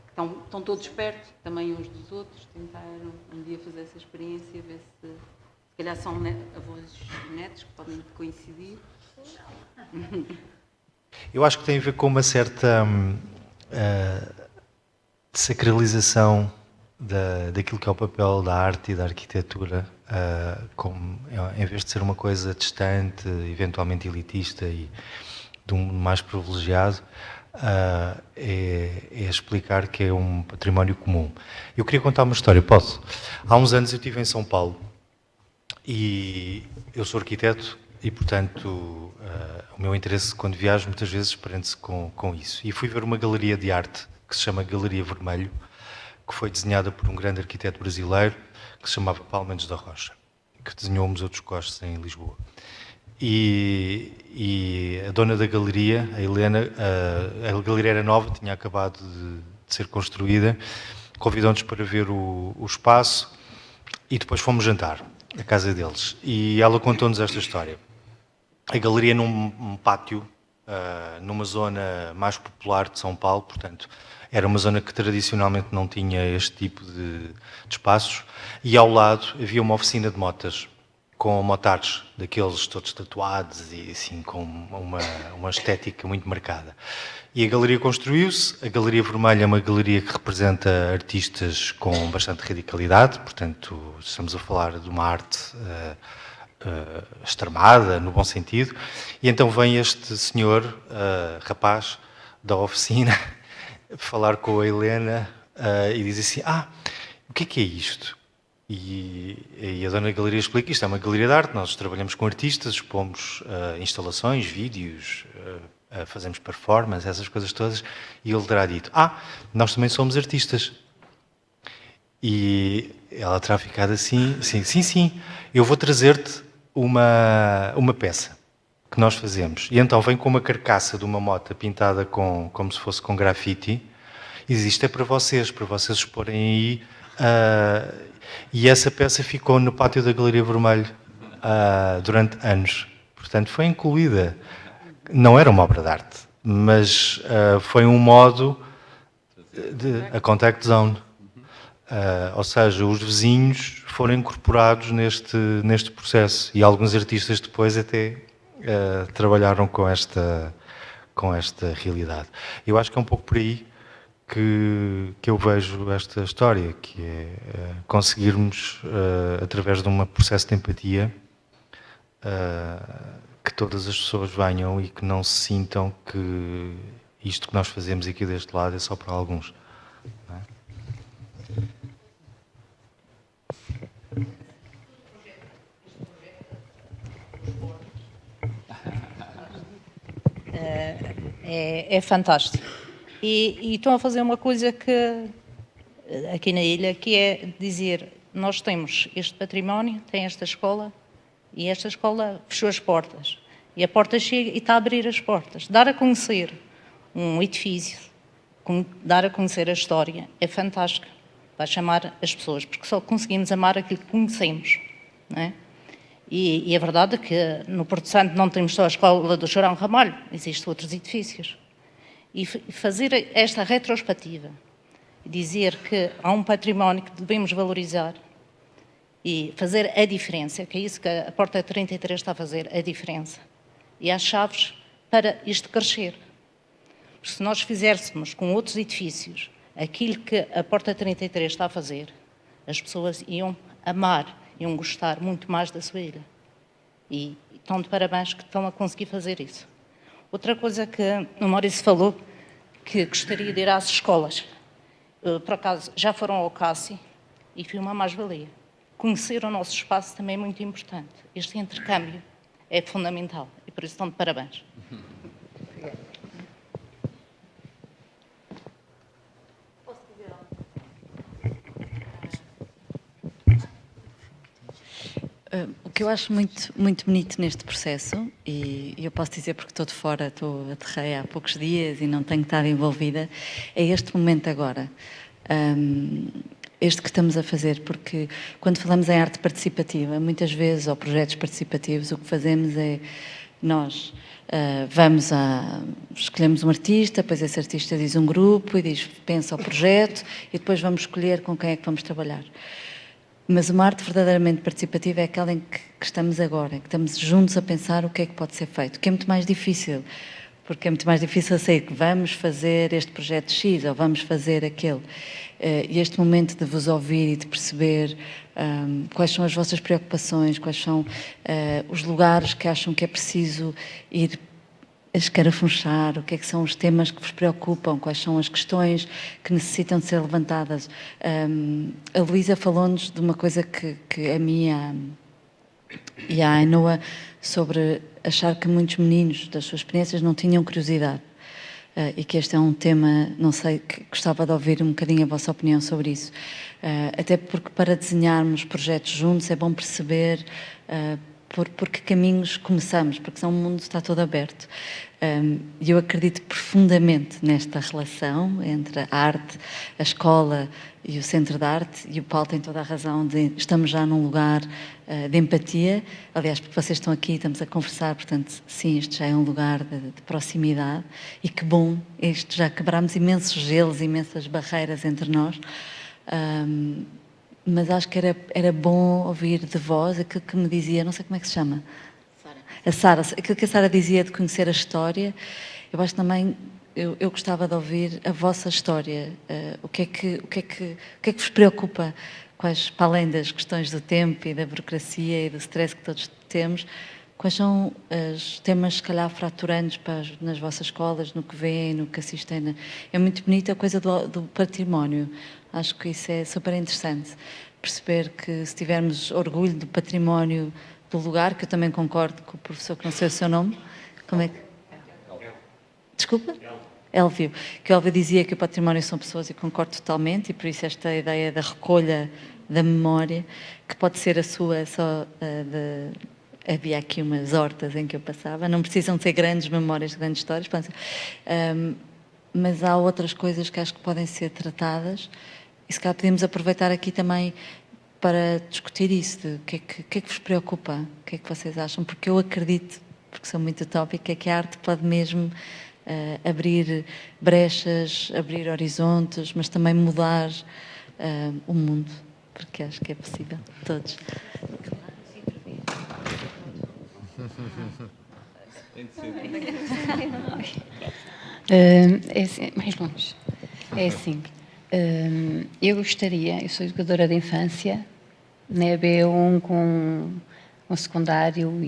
estão todos perto, também uns dos outros, tentaram um dia fazer essa experiência, ver se calhar são avós e netos que podem coincidir. Eu acho que tem a ver com uma certa sacralização daquilo que é o papel da arte e da arquitetura, em vez de ser uma coisa distante, eventualmente elitista e de um mais privilegiado, é explicar que é um património comum. Eu queria contar uma história, posso? Há uns anos eu estive em São Paulo e eu sou arquiteto e, portanto, o meu interesse quando viajo muitas vezes prende-se com isso. E fui ver uma galeria de arte que se chama Galeria Vermelho, que foi desenhada por um grande arquiteto brasileiro que se chamava Paulo Mendes da Rocha, que desenhou o Museu dos Costos em Lisboa. E a dona da galeria, a Helena, a galeria era nova, tinha acabado de ser construída, convidou-nos para ver o espaço e depois fomos jantar à casa deles. E ela contou-nos esta história. A galeria num pátio, numa zona mais popular de São Paulo, portanto, era uma zona que tradicionalmente não tinha este tipo de espaços, e ao lado havia uma oficina de motas, com motards, daqueles todos tatuados e assim com uma estética muito marcada. E a galeria construiu-se. A Galeria Vermelha é uma galeria que representa artistas com bastante radicalidade, portanto estamos a falar de uma arte extremada, no bom sentido. E então vem este senhor, rapaz da oficina, falar com a Helena e diz assim, o que é isto? E a dona da galeria explica, isto é uma galeria de arte, nós trabalhamos com artistas, expomos instalações, vídeos, fazemos performance, essas coisas todas, e ele terá dito, nós também somos artistas. E ela terá ficado assim, sim, eu vou trazer-te uma peça que nós fazemos. E então vem com uma carcaça de uma moto pintada como se fosse com grafite, e diz, isto é para vocês exporem aí. E essa peça ficou no pátio da Galeria Vermelho durante anos. Portanto, foi incluída. Não era uma obra de arte, mas foi um modo a contact zone. Ou seja, os vizinhos foram incorporados neste processo e alguns artistas depois até trabalharam com esta realidade. Eu acho que é um pouco por aí que eu vejo esta história, que é conseguirmos, através de um processo de empatia, que todas as pessoas venham e que não se sintam que isto que nós fazemos aqui deste lado é só para alguns. Não é? É fantástico. E estão a fazer uma coisa que aqui na ilha, que é dizer, nós temos este património, tem esta escola, e esta escola fechou as portas. E a porta chega e está a abrir as portas. Dar a conhecer um edifício, dar a conhecer a história, é fantástico. Vai chamar as pessoas, porque só conseguimos amar aquilo que conhecemos, não é? E a verdade é que no Porto Santo não temos só a escola do Chorão Ramalho, existem outros edifícios. E fazer esta retrospectiva, dizer que há um património que devemos valorizar e fazer a diferença, que é isso que a Porta 33 está a fazer, a diferença. E há chaves para isto crescer. Porque se nós fizéssemos com outros edifícios aquilo que a Porta 33 está a fazer, As pessoas iam amar, iam gostar muito mais da sua ilha. E estão de parabéns que estão a conseguir fazer isso. Outra coisa que o Maurício falou, que gostaria de ir às escolas. Por acaso, já foram ao CASSI e foi uma mais-valia. Conhecer o nosso espaço também é muito importante. Este intercâmbio é fundamental e por isso estão de parabéns. O que eu acho muito, muito bonito neste processo, e eu posso dizer porque estou de fora, aterrei há poucos dias e não tenho estado envolvida, é este momento agora. Este que estamos a fazer, porque quando falamos em arte participativa, muitas vezes, ou projetos participativos, o que fazemos é nós escolhemos um artista, depois esse artista diz um grupo e pensa o projeto e depois vamos escolher com quem é que vamos trabalhar. Mas uma arte verdadeiramente participativa é aquela em que estamos agora, em que estamos juntos a pensar o que é que pode ser feito, que é muito mais difícil, porque é muito mais difícil sair que vamos fazer este projeto X ou vamos fazer aquele. E este momento de vos ouvir e de perceber quais são as vossas preocupações, quais são os lugares que acham que é preciso ir a escarafunchar, o que é que são os temas que vos preocupam, quais são as questões que necessitam de ser levantadas. A Luísa falou-nos de uma coisa que a mim e a Ainhoa sobre achar que muitos meninos das suas experiências não tinham curiosidade. E que este é um tema, não sei, que gostava de ouvir um bocadinho a vossa opinião sobre isso. Até porque para desenharmos projetos juntos é bom perceber por que caminhos começamos, porque senão o mundo está todo aberto. E eu acredito profundamente nesta relação entre a arte, a escola e o Centro de Arte, e o Paulo tem toda a razão de estamos já num lugar de empatia, aliás, porque vocês estão aqui, estamos a conversar, portanto, sim, isto já é um lugar de proximidade, e que bom, isto já quebrámos imensos gelos, imensas barreiras entre nós, mas acho que era bom ouvir de vós aquilo que me dizia, não sei como é que se chama, a Sara, aquilo que a Sara dizia de conhecer a história. Eu acho também, eu gostava de ouvir a vossa história, o que é que vos preocupa, para além das questões do tempo e da burocracia e do stress que todos temos, quais são os temas, se calhar, fraturantes nas vossas escolas, no que veem, no que assistem? É muito bonita a coisa do património. Acho que isso é super interessante. Perceber que se tivermos orgulho do património do lugar, que eu também concordo com o professor, que não sei o seu nome. Como é que... Desculpa? Élvio. Que o Élvio dizia que o património são pessoas, e concordo totalmente, e por isso esta ideia da recolha da memória, que pode ser a sua só havia aqui umas hortas em que eu passava, não precisam ser grandes memórias, grandes histórias, mas há outras coisas que acho que podem ser tratadas, e se calhar podemos aproveitar aqui também para discutir isso, de o que é que vos preocupa, o que é que vocês acham, porque eu acredito, porque sou muito utópica, que a arte pode mesmo abrir brechas, abrir horizontes, mas também mudar o mundo, porque acho que é possível, todos. É assim, mais longe. É assim, eu sou educadora de infância, na EB1 com secundário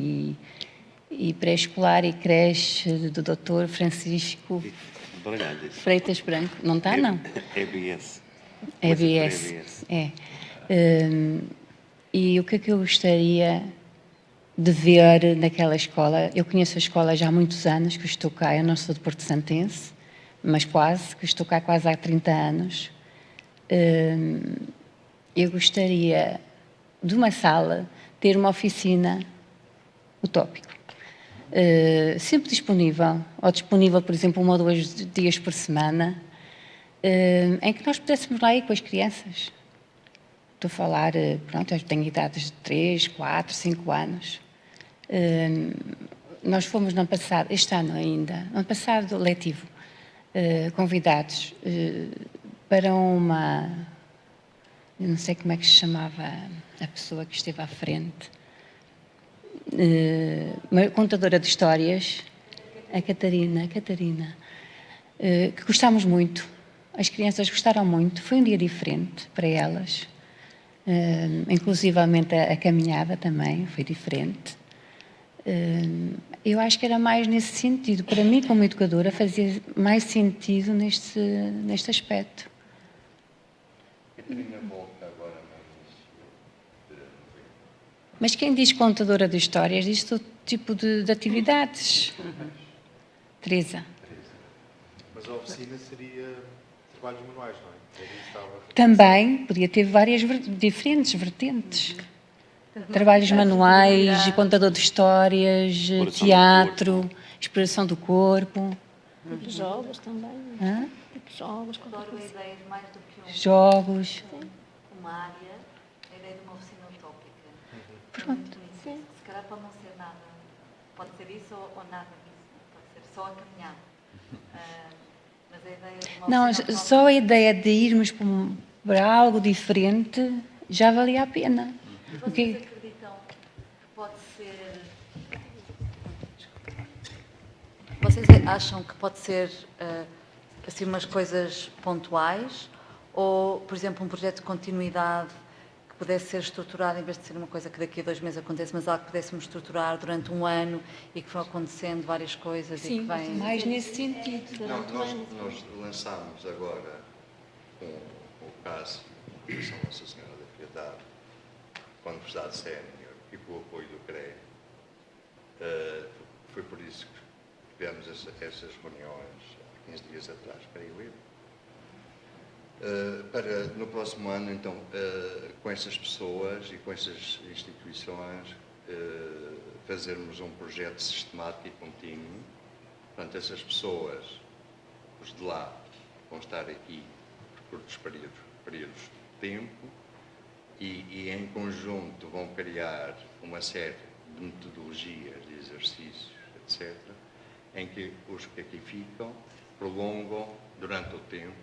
e pré-escolar e creche do Dr. Francisco Freitas Branco. Não está, não? EBS. EBS, é. E o que é que eu gostaria de ver naquela escola? Eu conheço a escola já há muitos anos que estou cá, eu não sou de Porto Santense, mas quase, que estou cá quase há 30 anos. Eu gostaria de uma sala ter uma oficina utópico. Sempre disponível, ou disponível, por exemplo, 1 ou 2 dias por semana, em que nós pudéssemos lá ir com as crianças. Estou a falar, pronto, eu tenho idades de 3, 4, 5 anos. Nós fomos no ano passado, este ano ainda, no ano passado letivo, convidados para uma, eu não sei como é que se chamava a pessoa que esteve à frente, uma contadora de histórias, a Catarina, que gostámos muito, as crianças gostaram muito, foi um dia diferente para elas. inclusivamente a caminhada também foi diferente. Eu acho que era mais nesse sentido. Para mim, como educadora, fazia mais sentido neste aspecto. Mas quem diz contadora de histórias diz todo tipo de atividades. Teresa. Mas a oficina seria trabalhos manuais, não é? Também podia ter várias diferentes vertentes. Trabalhos manuais, contador de histórias, teatro, exploração do corpo. Jogos também. Hã? Jogos. Adoro a ideia de mais do que um. Jogos. Uma área, a ideia de uma oficina utópica. Pronto. Sim. Se calhar pode não ser nada. Pode ser isso ou nada disso. Pode ser só a caminhar. Mas a ideia de uma Não, oficina só a ideia de irmos para algo diferente já valia a pena. Vocês acreditam que pode ser... Vocês acham que pode ser assim umas coisas pontuais ou, por exemplo, um projeto de continuidade que pudesse ser estruturado em vez de ser uma coisa que daqui a 2 meses acontece, mas algo que pudéssemos estruturar durante um ano e que vão acontecendo várias coisas e que vem... mais nesse sentido. Não, nós lançámos agora com o caso de São Nossa Senhora da Piedade, com a Universidade Sénior e com o apoio do CREA. Foi por isso que tivemos essas reuniões há 15 dias atrás, creio eu. Para no próximo ano, então, com essas pessoas e com essas instituições, fazermos um projeto sistemático e contínuo. Portanto, essas pessoas, os de lá, vão estar aqui por curtos períodos de tempo e em conjunto vão criar uma série de metodologias, de exercícios, etc., em que os que aqui ficam prolongam durante o tempo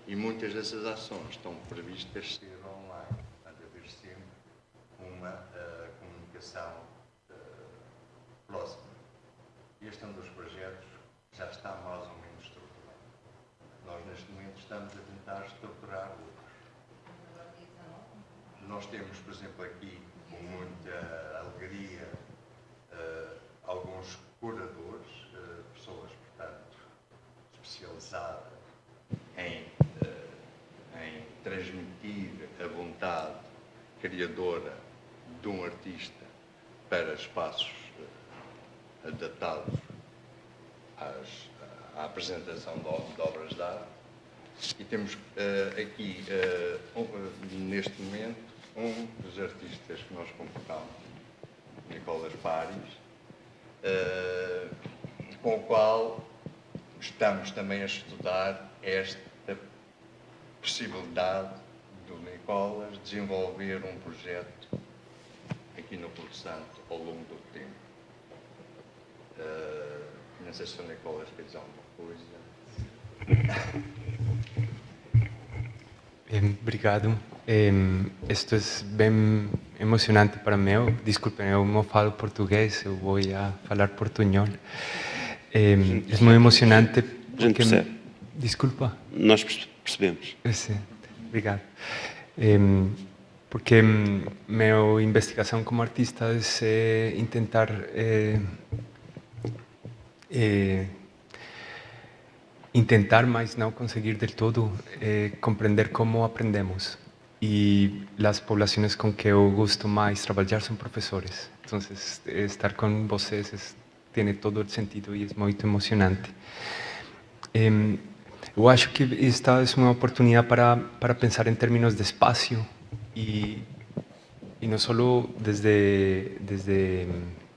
e muitas dessas ações estão previstas ser online, portanto, haver sempre uma comunicação próxima. Este é um dos projetos que já está mais ou menos estruturado. Nós, neste momento, estamos a tentar estruturar outros. Nós temos, por exemplo, aqui, com muita alegria, alguns curadores, pessoas, portanto, especializadas em transmitir a vontade criadora de um artista para espaços adaptados à apresentação de obras de arte. E temos aqui, neste momento, um dos artistas que nós convocamos, Nicolas Paris, com o qual estamos também a estudar esta possibilidade do Nicolas desenvolver um projeto aqui no Porto Santo ao longo do tempo. Não sei se o Nicolas quer dizer alguma coisa. Obrigado. Isto é bem emocionante para mim. Desculpem, eu não falo português, eu vou falar portunhol. É muito emocionante porque... Desculpa. Nós percebemos. Sim, obrigado. Porque minha investigação como artista é tentar intentar, mas não conseguir del todo, compreender como aprendemos. E as populações com que eu gosto mais trabalhar são professores. Então, estar com vocês tem todo o sentido e é muito emocionante. Eu acho que esta é uma oportunidade para pensar em termos de espaço e não só desde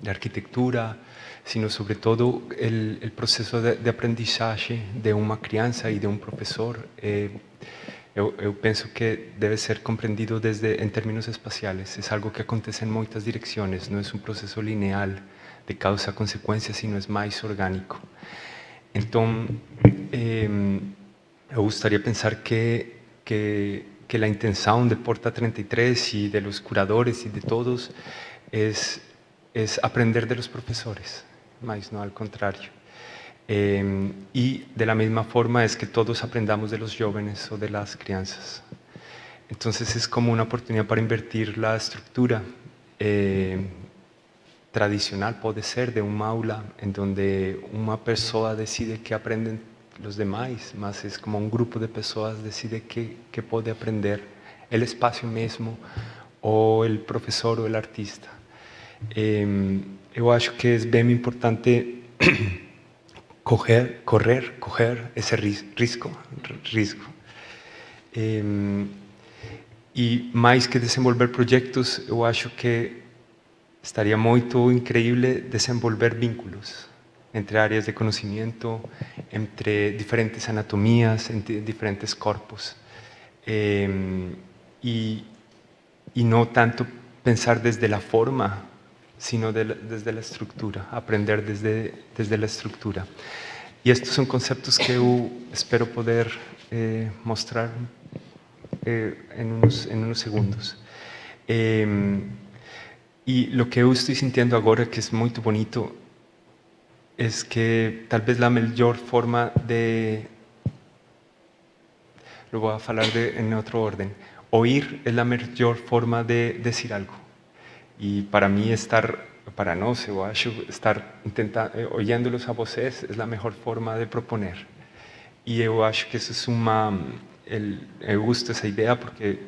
a arquitetura, sino sobre todo o processo de aprendizagem de uma criança e de um professor. Eu penso que deve ser compreendido em termos espaciais. É algo que acontece em muitas direções, não é um processo linear de causa-consequência, sino é mais orgânico. Então, eu gostaria de pensar que a intenção de Porta 33 e de los curadores e de todos é aprender de los professores, mas não ao contrário. E, de la mesma forma, é que todos aprendamos de los jóvenes ou de las crianças. Entonces es como una oportunidad para invertir la estructura tradicional, puede ser, de un aula en donde una persona decide qué aprenden los demás, más es como un grupo de personas decide qué puede aprender el espacio mismo o el profesor o el artista. Eu acho que es bien importante correr esse risco. E mais que desenvolver projetos, eu acho que estaria muito increíble desenvolver vínculos entre áreas de conhecimento, entre diferentes anatomias, entre diferentes corpos. E não tanto pensar desde a forma, sino desde a estrutura, aprender desde a estrutura. E estes são conceptos que eu espero poder mostrar em uns segundos. E o que eu estou sentindo agora, que é muito bonito, é que talvez a melhor forma de... Lo vou falar em outro ordem. Oír é a melhor forma de dizer algo. E para mim para nós, eu acho, estar ouvindo-los a vocês é a melhor forma de proponer. E eu acho que isso é eu gosto dessa ideia porque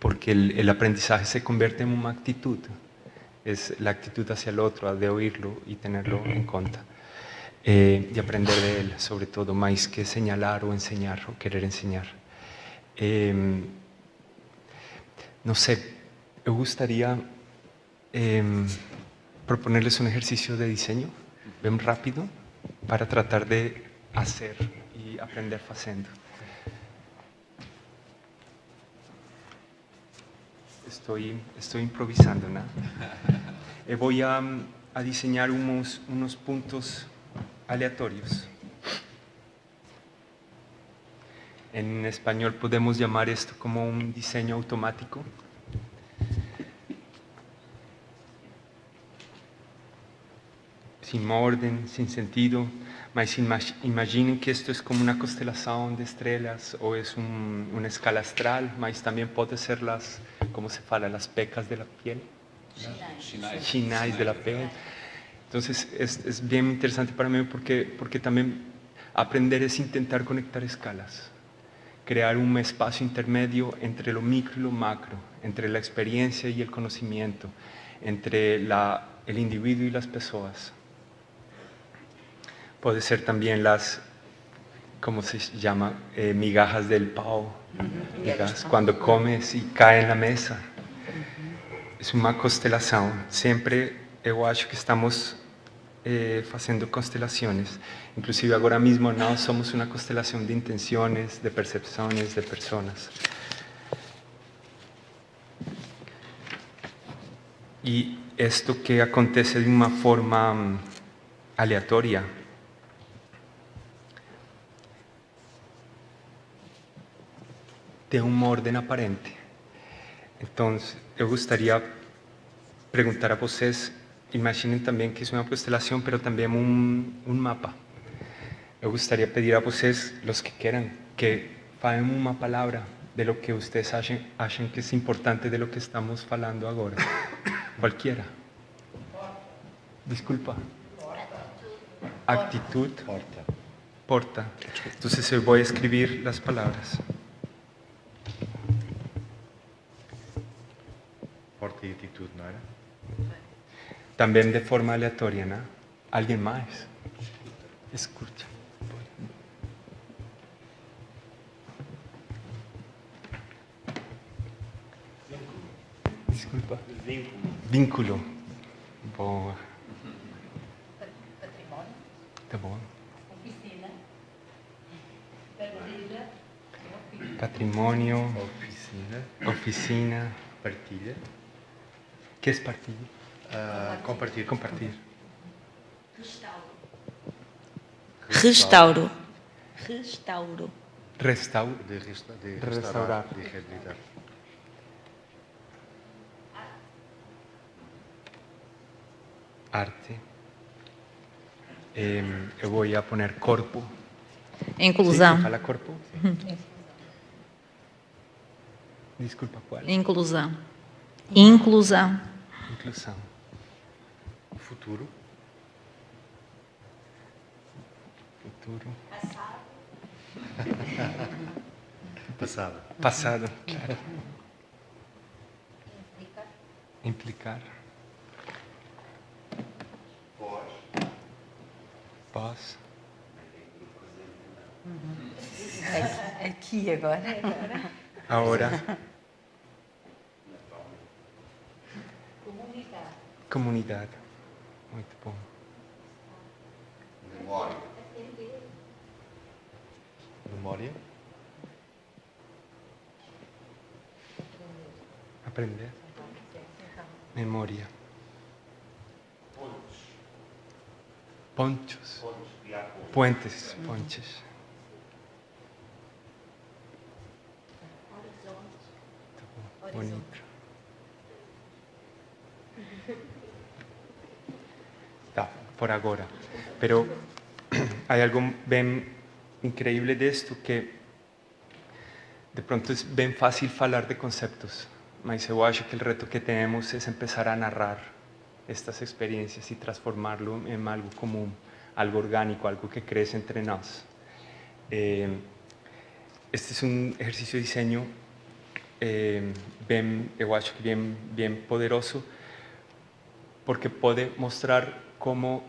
o aprendizagem se converte em uma atitude. É a atitude hacia o outro, a de ouvi-lo e tê-lo em conta. E aprender dele, sobretudo, mais que señalar ou enseñar, ou querer enseñar. Não sei, eu gostaria proponerles um exercício de desenho, bem rápido, para tratar de fazer e aprender fazendo. Estou improvisando, né? Eu vou a desenhar uns pontos aleatórios. Em espanhol podemos chamar isto como um desenho automático. Sin orden, sin sentido, mas imaginen que esto es como una constelación de estrellas o es una escala astral, mas también puede ser ¿cómo se fala? Las pecas de la piel. Chinais de la piel. Entonces es bien interesante para mí porque también aprender es intentar conectar escalas, crear un espacio intermedio entre lo micro y lo macro, entre la experiencia y el conocimiento, entre el individuo y las personas. Puede ser también ¿cómo se llama? Migajas del pão, migajas, cuando comes y cae en la mesa. Es una constelación. Siempre eu acho que estamos haciendo constelaciones. Inclusive ahora mismo nós somos una constelación de intenciones, de percepciones, de personas. Y esto que acontece de una forma aleatoria, de uma ordem aparente. Então, eu gostaria perguntar a vocês, imaginem também que isso é uma constelação, mas também um mapa. Eu gostaria de pedir a vocês, os que queiram, que falem uma palavra de lo que vocês acham que é importante de lo que estamos falando agora. Qualquer. Desculpa. Actitud. Porta. Então, eu vou escrever as palavras. Porta e atitude, não era? Também de forma aleatória, né? Alguém mais? Escute. Desculpa. Vínculo. Boa. Patrimônio. Tá bom. Oficina. Partilha. Patrimônio. Oficina. Oficina. Partilha. Que é partilha? Compartilhar. Compartilhar. Restauro. Restauro. Restauro. De Restaurar. restaurar. De reabilitar. Arte. Eu vou a poner corpo. Inclusão. ¿Sí? ¿Fala corpo? Desculpa, qual? Inclusão. Inclusão. Inclusão. Futuro. Futuro. Passado. Passado, claro. Implicar. Pós. Aqui agora. Agora. Comunidade. Muito bom. Memória. Aprender. Memória. Pontos. Puentes. Pontes. Bonito. Tá, por agora. Pero hay algo bem increíble de esto que de pronto es bem fácil falar de conceptos, mas eu acho que el reto que tenemos es empezar a narrar estas experiencias y transformarlo en algo común, algo orgánico, algo que crece entre nós. Este es un ejercicio de diseño eu acho que bem poderoso, porque pode mostrar como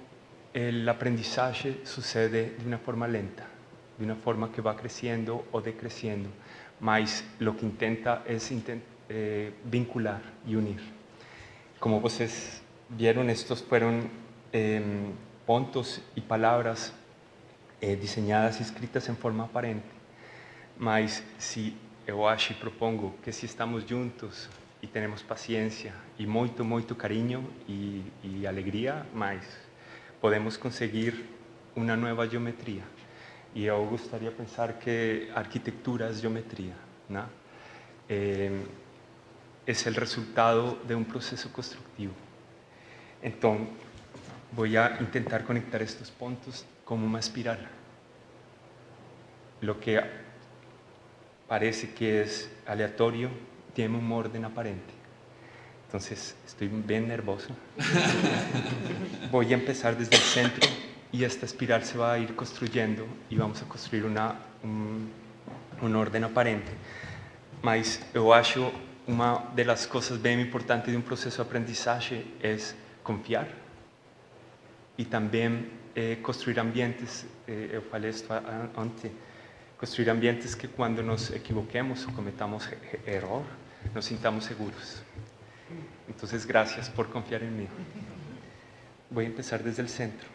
el aprendizaje sucede de una forma lenta, de una forma que va creciendo o decreciendo, mas lo que intenta es vincular y unir. Como vocês vieron, estos fueron puntos y palabras diseñadas y escritas en forma aparente, mas si eu acho e propongo que se estamos juntos e temos paciência e muito carinho e alegria, mais podemos conseguir uma nova geometria. E eu gostaria de pensar que a arquitetura é geometria, né? É o resultado de um processo construtivo. Então, vou tentar conectar estes pontos como uma espiral. Lo que parece que es aleatorio, tiene un orden aparente. Entonces, estoy bien nervioso. Voy a empezar desde el centro y esta espiral se va a ir construyendo y vamos a construir un orden aparente. Mas eu acho uma das coisas bem importantes de um processo de aprendizagem é confiar e também construir ambientes, eu falei isso antes, construir ambientes que cuando nos equivoquemos o cometamos error, nos sintamos seguros. Entonces, gracias por confiar en mí. Voy a empezar desde el centro.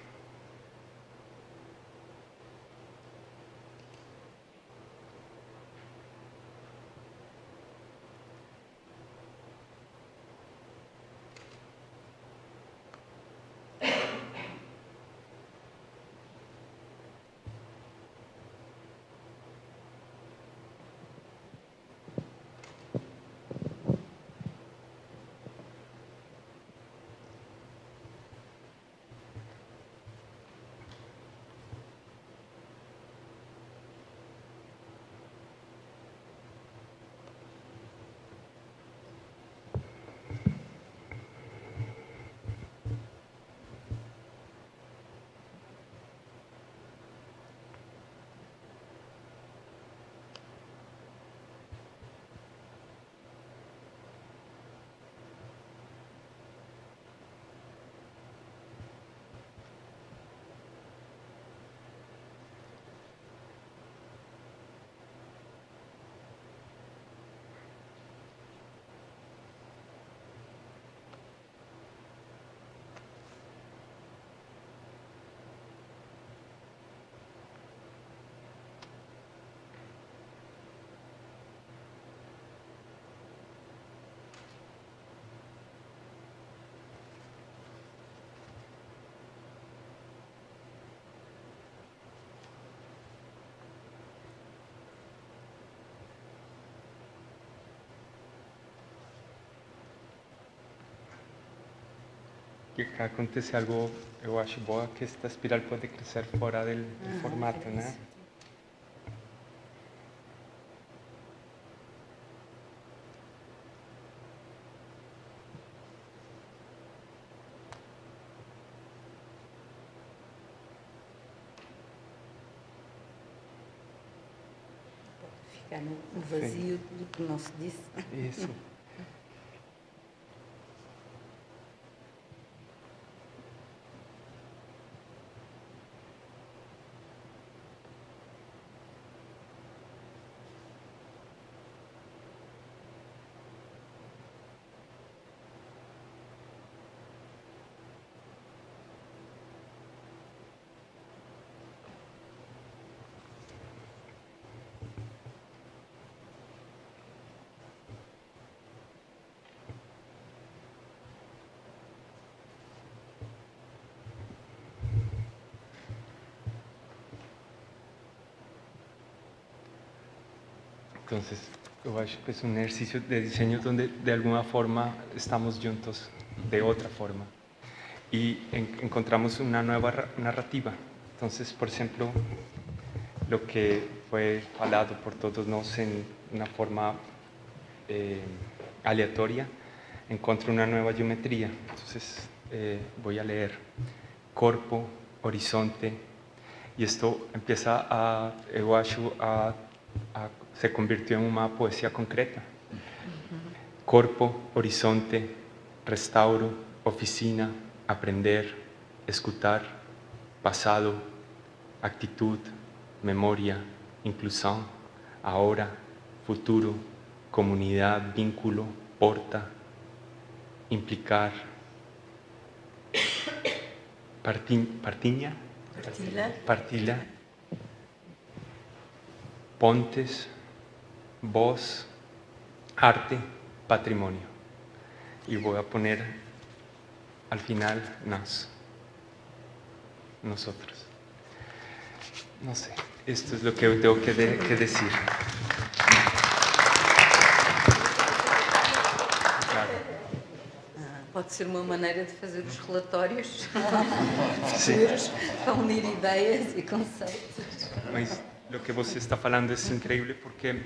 Que acontece algo, eu acho boa, que esta espiral pode crescer fora do formato, né? ficar no vazio do que não se disse. Isso. Entonces, yo acho que es un ejercicio de diseño donde de alguna forma estamos juntos de otra forma y encontramos una nueva narrativa. Entonces, por ejemplo, lo que fue hablado por todos nosotros en una forma aleatoria, encuentro una nueva geometría. Entonces, voy a leer corpo, horizonte, y esto empieza a, yo acho, se convirtió en una poesía concreta. Corpo, horizonte, restauro, oficina, aprender, escutar, pasado, actitud, memoria, inclusión, ahora, futuro, comunidad, vínculo, porta, implicar, partila, pontes, voz, arte, patrimonio. Y voy a poner al final nosotros. No sé, esto es lo que eu tengo que decir. Claro. Pode ser uma maneira de fazer os relatórios futuros para unir ideias e conceitos. Mas lo que você está falando es increíble porque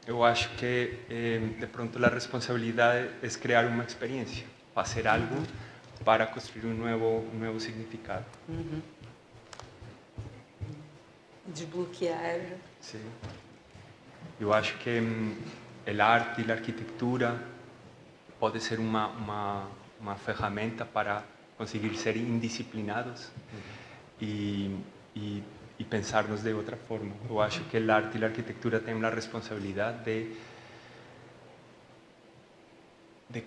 yo acho que de pronto la responsabilidad es crear una experiencia, hacer algo para construir un nuevo significado. Desbloquear. Sí. Yo acho que el arte y la arquitectura puede ser una ferramenta para conseguir ser indisciplinados y pensarnos de otra forma. Yo acho que el arte y la arquitectura tienen la responsabilidad de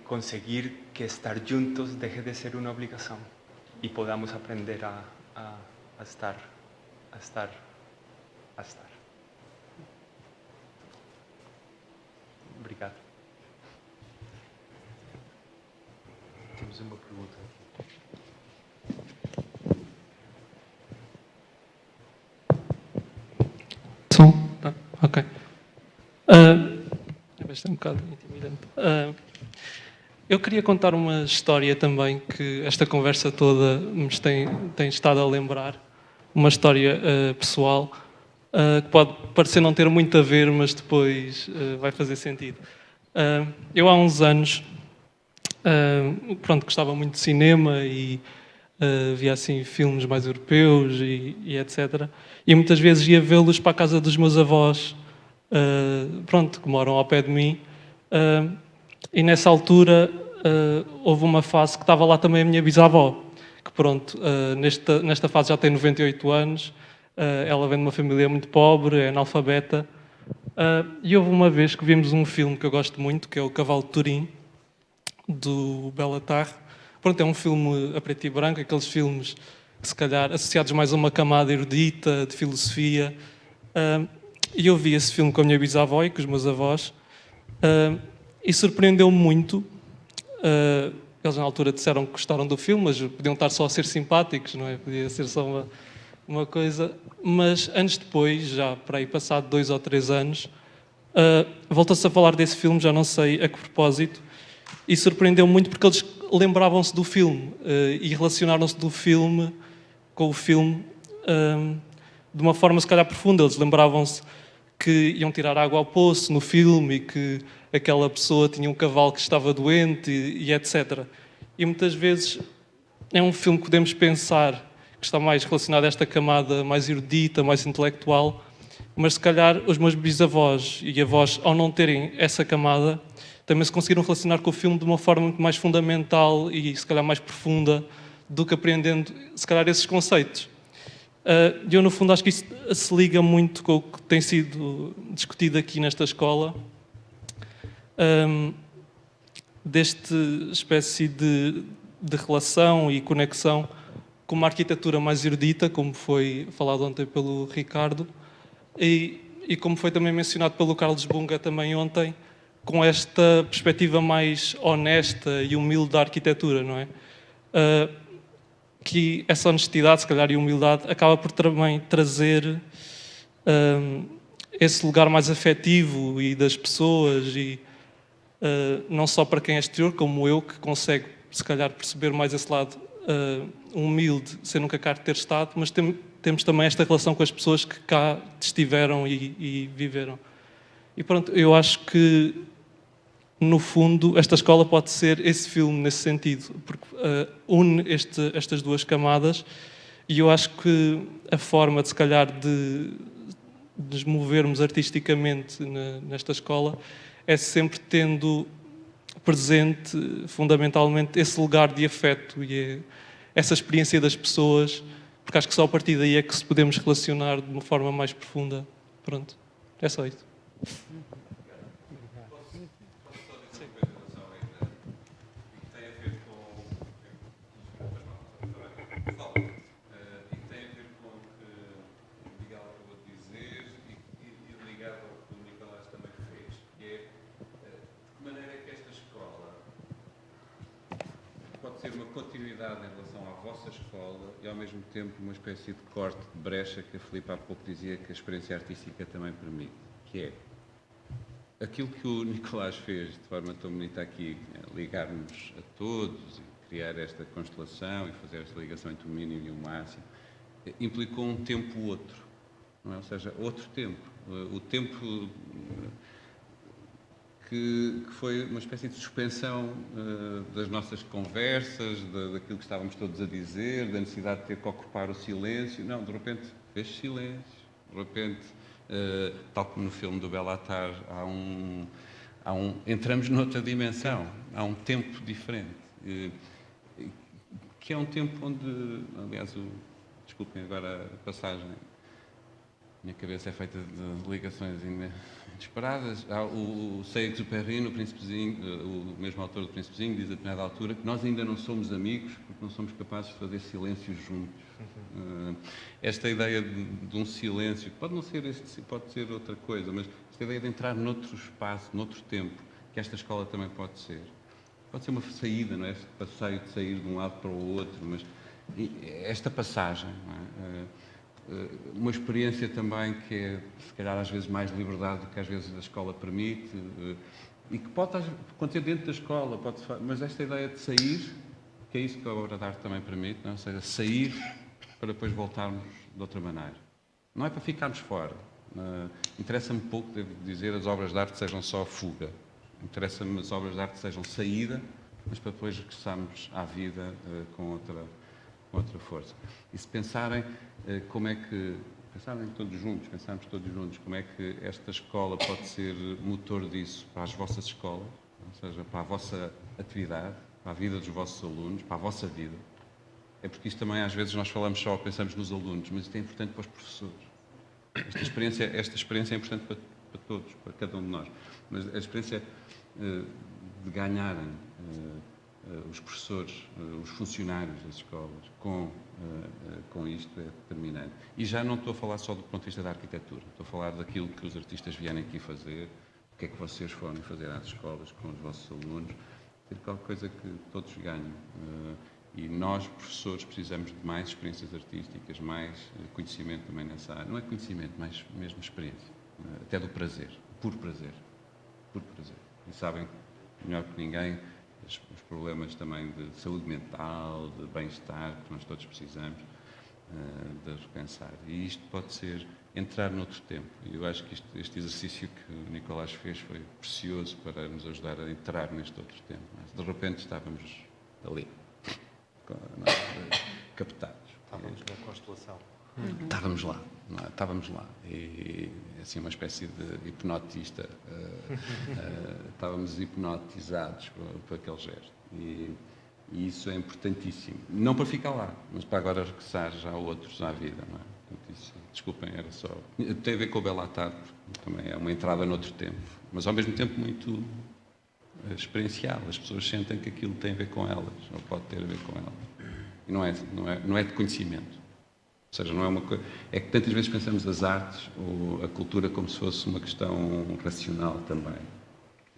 conseguir que estar juntos deje de ser una obligación y podamos aprender a estar. Obrigado. Temos uma pergunta. Som? Tá, ok. Vai ser um bocado intimidante. Eu queria contar uma história também que esta conversa toda me tem estado a lembrar. Uma história pessoal que pode parecer não ter muito a ver, mas depois vai fazer sentido. Eu há uns anos gostava muito de cinema e via assim filmes mais europeus e etc. E muitas vezes ia vê-los para a casa dos meus avós, que moram ao pé de mim. E nessa altura houve uma fase que estava lá também a minha bisavó, que nesta fase já tem 98 anos, ela vem de uma família muito pobre, é analfabeta, e houve uma vez que vimos um filme que eu gosto muito, que é o Cavalo de Turim, do Béla Tarr. É um filme a preto e branco, aqueles filmes que se calhar associados mais a uma camada erudita, de filosofia, e eu vi esse filme com a minha bisavó e com os meus avós, e surpreendeu-me muito. Eles na altura disseram que gostaram do filme, mas podiam estar só a ser simpáticos, não é? Podia ser só uma coisa. Mas anos depois, já para aí passado 2 ou 3 anos, voltou-se a falar desse filme, já não sei a que propósito, e surpreendeu-me muito porque eles lembravam-se do filme e relacionaram-se do filme com o filme de uma forma se calhar profunda. Eles lembravam-se que iam tirar água ao poço no filme e que aquela pessoa tinha um cavalo que estava doente e etc. E muitas vezes é um filme que podemos pensar que está mais relacionado a esta camada mais erudita, mais intelectual, Mas se calhar os meus bisavós e avós, ao não terem essa camada, também se conseguiram relacionar com o filme de uma forma muito mais fundamental e se calhar mais profunda do que apreendendo, se calhar, esses conceitos. Eu, no fundo, acho que isso se liga muito com o que tem sido discutido aqui nesta escola, desta espécie de relação e conexão com uma arquitetura mais erudita, como foi falado ontem pelo Ricardo, e como foi também mencionado pelo Carlos Bunga também ontem, com esta perspectiva mais honesta e humilde da arquitetura, não é? Que essa honestidade, se calhar, e humildade acaba por também trazer esse lugar mais afetivo e das pessoas, e não só para quem é exterior, como eu, que consegue, se calhar, perceber mais esse lado humilde, sem nunca cá ter estado, mas temos também esta relação com as pessoas que cá estiveram e viveram. E pronto, eu acho que, no fundo, esta escola pode ser esse filme nesse sentido, porque une estas duas camadas, e eu acho que a forma de, se calhar, de nos movermos artisticamente nesta escola é sempre tendo presente, fundamentalmente, esse lugar de afeto e essa experiência das pessoas, porque acho que só a partir daí é que se podemos relacionar de uma forma mais profunda. Pronto, é só isso. Continuidade em relação à vossa escola e, ao mesmo tempo, uma espécie de corte de brecha que a Filipe há pouco dizia que a experiência artística também permite, que é aquilo que o Nicolás fez de forma tão bonita aqui, ligar-nos a todos e criar esta constelação e fazer esta ligação entre o mínimo e o máximo, implicou um tempo outro, não é? Ou seja, outro tempo. O tempo que foi uma espécie de suspensão das nossas conversas, daquilo que estávamos todos a dizer, da necessidade de ter que ocupar o silêncio. Não, de repente fez silêncio, de repente, tal como no filme do Bellatar, entramos noutra dimensão, há um tempo diferente, que é um tempo onde, aliás, desculpem agora a passagem, minha cabeça é feita de ligações inesperadas. O Saint-Exupéry, no Príncipezinho, o mesmo autor do Príncipezinho, diz a determinada altura que nós ainda não somos amigos porque não somos capazes de fazer silêncio juntos. Esta ideia de um silêncio, pode não ser este, pode ser outra coisa, mas esta ideia de entrar noutro espaço, noutro tempo, que esta escola também pode ser. Pode ser uma saída, não é? Este passeio de sair de um lado para o outro, mas esta passagem, não é? Uma experiência também que é, se calhar, às vezes mais liberdade do que às vezes a escola permite, e que pode acontecer dentro da escola, mas esta ideia de sair, que é isso que a obra de arte também permite, não é? Ou seja, sair para depois voltarmos de outra maneira. Não é para ficarmos fora. Interessa-me pouco, devo dizer, as obras de arte sejam só fuga. Interessa-me as obras de arte sejam saída, mas para depois regressarmos à vida com outra força. E se pensarem como é que, pensarmos todos juntos, como é que esta escola pode ser motor disso para as vossas escolas, ou seja, para a vossa atividade, para a vida dos vossos alunos, para a vossa vida. É porque isto também, às vezes, nós falamos só, pensamos nos alunos, mas isto é importante para os professores. Esta experiência é importante para todos, para cada um de nós. Mas a experiência de ganharem os professores, os funcionários das escolas, com isto é determinante. E já não estou a falar só do ponto de vista da arquitetura, estou a falar daquilo que os artistas vierem aqui fazer, o que é que vocês foram fazer às escolas com os vossos alunos, ter qualquer coisa que todos ganhem. E nós, professores, precisamos de mais experiências artísticas, mais conhecimento também nessa área. Não é conhecimento, mas mesmo experiência. Até do prazer, por prazer. Por prazer. E sabem, melhor que ninguém, os problemas também de saúde mental, de bem-estar, que nós todos precisamos de repensar. E isto pode ser entrar noutro tempo. E eu acho que este exercício que o Nicolás fez foi precioso para nos ajudar a entrar neste outro tempo. De repente estávamos ali, captados. Estávamos na constelação. Estávamos lá, não é? Estávamos lá. E assim, uma espécie de hipnotista. Estávamos hipnotizados por aquele gesto. E isso é importantíssimo. Não para ficar lá, mas para agora regressar já a outros à vida, não é? Portanto, isso, desculpem, era só... Tem a ver com o Bellatar, porque também é uma entrada noutro tempo, mas ao mesmo tempo muito experiencial. As pessoas sentem que aquilo tem a ver com elas, ou pode ter a ver com elas. E não é de conhecimento. Ou seja, não é uma coisa... É que tantas vezes pensamos as artes ou a cultura como se fosse uma questão racional também,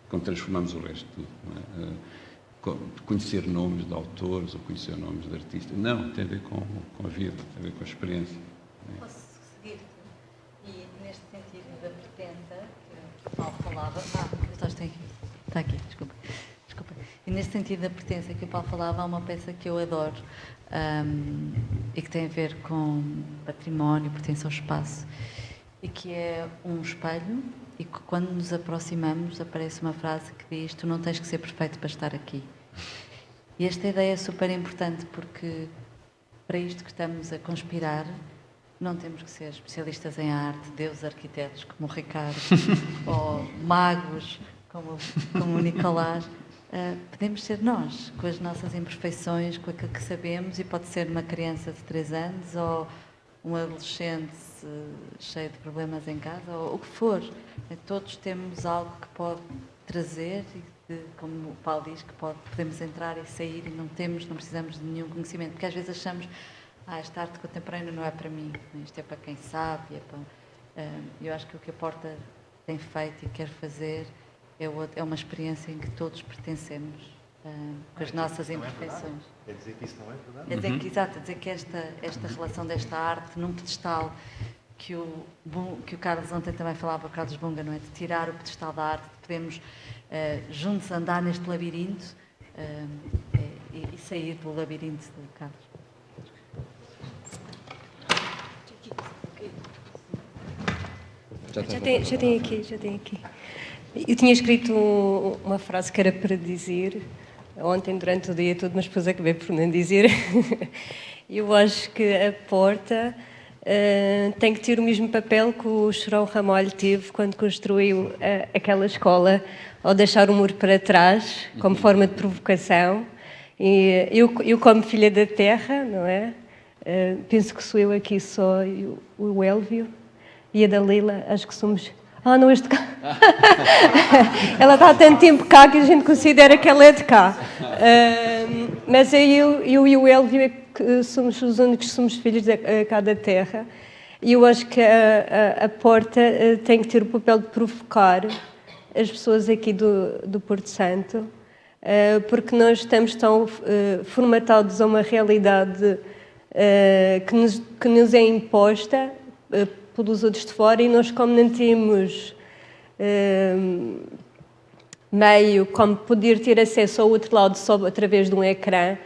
como transformamos o resto de tudo, não é? Conhecer nomes de autores ou conhecer nomes de artistas. Não, tem a ver com a vida, tem a ver com a experiência. Posso seguir-te? E neste sentido da pertença, que o Paulo falava... está aqui, desculpa. E neste sentido da pertença que o Paulo falava, há uma peça que eu adoro e que tem a ver com património, pertença ao espaço, e que é um espelho, e que quando nos aproximamos aparece uma frase que diz: tu não tens que ser perfeito para estar aqui. E esta ideia é super importante, porque para isto que estamos a conspirar não temos que ser especialistas em arte, deuses arquitetos como o Ricardo, ou magos como o Nicolás. Podemos ser nós, com as nossas imperfeições, com aquilo que sabemos, e pode ser uma criança de 3 anos ou um adolescente cheio de problemas em casa, ou o que for. Todos temos algo que pode trazer, e como o Paulo diz, que podemos entrar e sair, e não precisamos de nenhum conhecimento, porque às vezes achamos: esta arte contemporânea não é para mim, isto é para quem sabe. Eu acho que o que a Porta tem feito e quer fazer é uma experiência em que todos pertencemos, com as nossas imperfeições. Quer dizer que isso não é verdade? É dizer que, exato, é dizer que esta relação desta arte num pedestal que o Carlos ontem também falava, o Carlos Bunga, não é? De tirar o pedestal da arte, de podermos juntos andar neste labirinto e sair do labirinto de Carlos. Já tem aqui. Eu tinha escrito uma frase que era para dizer ontem durante o dia todo, mas depois acabei por não dizer. Eu acho que a Porta tem que ter o mesmo papel que o Chorão Ramalho teve quando construiu aquela escola, ao deixar o muro para trás, como forma de provocação. E eu como filha da terra, não é? Penso que sou eu aqui só, o Elvio e a Dalila, acho que somos... não, este cá. Ela está há tanto tempo cá que a gente considera que ela é de cá. Mas eu e o Elvio é que somos os únicos que somos filhos cá da terra. E eu acho que a Porta tem que ter o papel de provocar as pessoas aqui do Porto Santo, porque nós estamos tão formatados a uma realidade que nos é imposta pelos outros de fora, e nós, como não temos meio como poder ter acesso ao outro lado só através de um ecrã,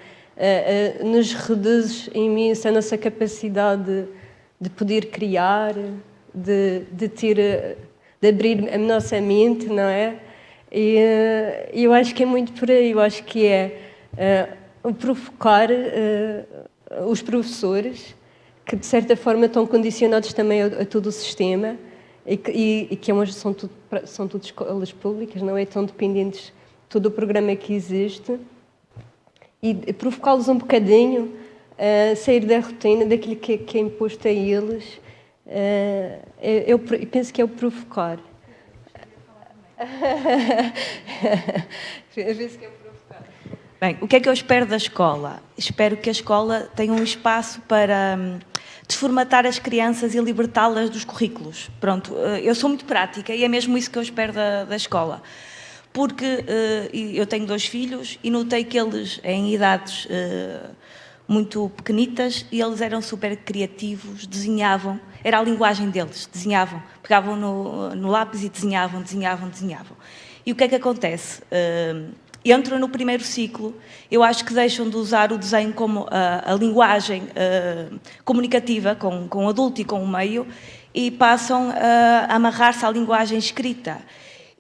nos reduz imenso a nossa capacidade de poder criar, de abrir a nossa mente, não é? E eu acho que é muito por aí. Eu acho que é provocar os professores, que de certa forma estão condicionados também a todo o sistema, e que são tudo escolas públicas, não é? Estão dependentes de todo o programa que existe, e provocá-los um bocadinho a sair da rotina, daquilo que é imposto a eles. Eu penso que é o provocar. Bem, o que é que eu espero da escola? Espero que a escola tenha um espaço para desformatar as crianças e libertá-las dos currículos. Pronto, eu sou muito prática e é mesmo isso que eu espero da escola. Porque eu tenho 2 filhos e notei que eles, em idades muito pequenitas, e eles eram super criativos, desenhavam, era a linguagem deles, desenhavam, pegavam no lápis e desenhavam. E o que é que acontece? Entram no primeiro ciclo, eu acho que deixam de usar o desenho como a linguagem comunicativa com o adulto e com o meio, e passam a amarrar-se à linguagem escrita.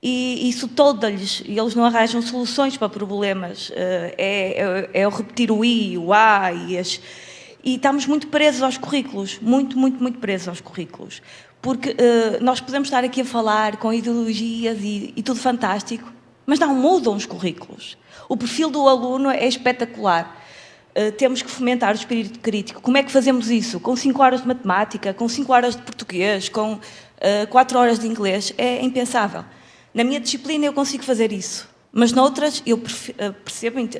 E isso toda-lhes, e eles não arranjam soluções para problemas, é o repetir o I, o A, E estamos muito presos aos currículos, muito presos aos currículos. Porque nós podemos estar aqui a falar com ideologias e tudo fantástico, mas não mudam os currículos. O perfil do aluno é espetacular. Temos que fomentar o espírito crítico. Como é que fazemos isso? Com 5 horas de matemática, com 5 horas de português, com 4 horas de inglês? É impensável. Na minha disciplina eu consigo fazer isso, mas noutras eu percebo que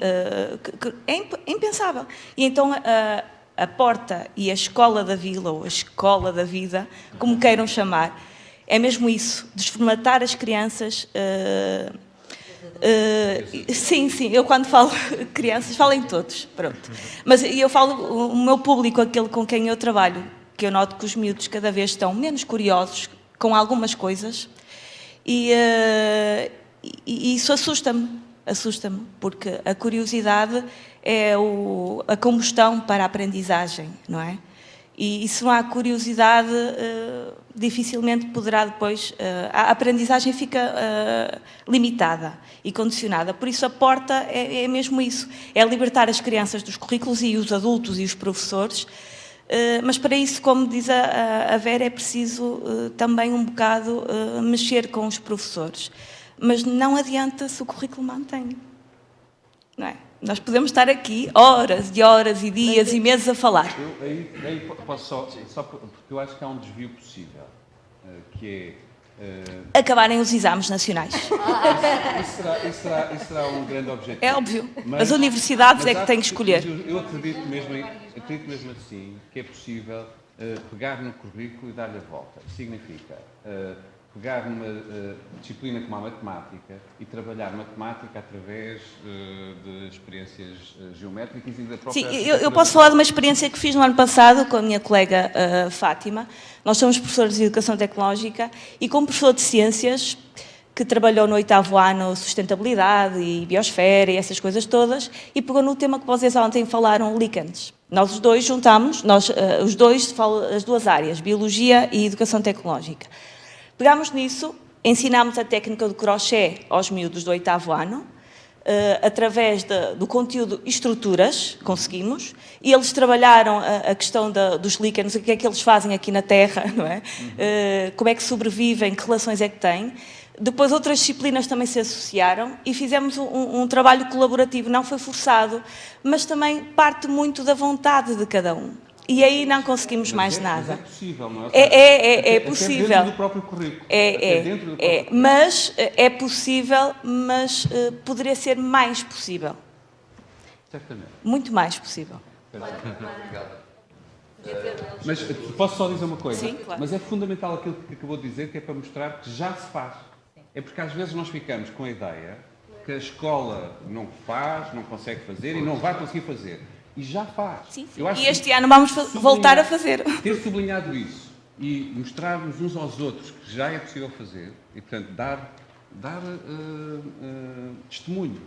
é impensável. E então a porta e a escola da vila, ou a escola da vida, como queiram chamar, é mesmo isso, desformatar as crianças. Sim, eu quando falo crianças, falo em todos, pronto. Mas eu falo o meu público, aquele com quem eu trabalho, que eu noto que os miúdos cada vez estão menos curiosos com algumas coisas e isso assusta-me, porque a curiosidade é a combustão para a aprendizagem, não é? E se não há curiosidade, dificilmente poderá depois... a aprendizagem fica limitada e condicionada. Por isso, a porta é mesmo isso. É libertar as crianças dos currículos e os adultos e os professores. Mas para isso, como diz a Vera, é preciso também um bocado mexer com os professores. Mas não adianta se o currículo mantém. Não é? Nós podemos estar aqui horas e horas e dias e meses a falar. Aí posso só porque eu acho que há um desvio possível, que é... acabarem os exames nacionais. Isso será um grande objetivo. É óbvio. As universidades é que têm que escolher. Eu acredito mesmo assim que é possível pegar no currículo e dar-lhe a volta. Significa... pegar numa disciplina como a matemática e trabalhar matemática através de experiências geométricas e da própria... Sim, eu posso falar de uma experiência que fiz no ano passado com a minha colega Fátima. Nós somos professores de Educação Tecnológica e como professor de Ciências, que trabalhou no 8º ano sustentabilidade e biosfera e essas coisas todas, e pegou no tema que vocês ontem falaram, líquens. Nós os dois juntámos, as duas áreas, Biologia e Educação Tecnológica. Pegámos nisso, ensinámos a técnica do crochê aos miúdos do 8º ano, através do conteúdo estruturas, conseguimos, e eles trabalharam a questão dos líquenes, o que é que eles fazem aqui na Terra, não é? Como é que sobrevivem, que relações é que têm. Depois outras disciplinas também se associaram e fizemos um trabalho colaborativo, não foi forçado, mas também parte muito da vontade de cada um. E aí não conseguimos mais nada. Mas é possível, não é? É possível. Até dentro do próprio currículo. Mas é possível, mas poderia ser mais possível. Certamente. Muito mais possível. Obrigado. Mas posso só dizer uma coisa? Sim, claro. Mas é fundamental aquilo que acabou de dizer, que é para mostrar que já se faz. É porque às vezes nós ficamos com a ideia que a escola não faz, não consegue fazer e não vai conseguir fazer. E já faz. Sim. Eu acho e este ano vamos voltar a fazer. Ter sublinhado isso e mostrarmos uns aos outros que já é possível fazer e, portanto, dar testemunho.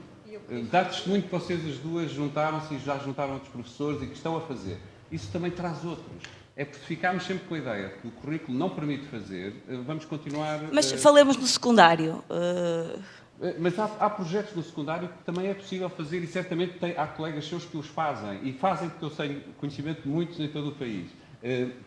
Dar testemunho que vocês as duas juntaram-se e já juntaram outros professores e que estão a fazer. Isso também traz outros. É porque ficarmos sempre com a ideia que o currículo não permite fazer, vamos continuar... Mas falemos no secundário. Mas há projetos no secundário que também é possível fazer e certamente há colegas seus que os fazem. E fazem porque eu tenho conhecimento de muitos em todo o país.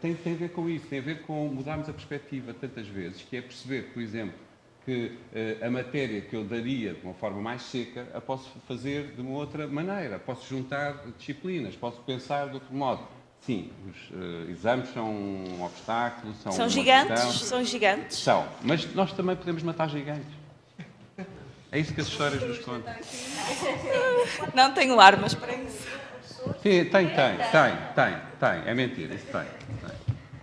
Tem a ver com isso, tem a ver com mudarmos a perspectiva tantas vezes, que é perceber, por exemplo, que a matéria que eu daria de uma forma mais seca, a posso fazer de uma outra maneira. Posso juntar disciplinas, posso pensar de outro modo. Sim, os exames são um obstáculo, são gigantes. São, mas nós também podemos matar gigantes. É isso que as histórias nos contam. Não tenho armas para isso. Tem. É mentira, isso tem.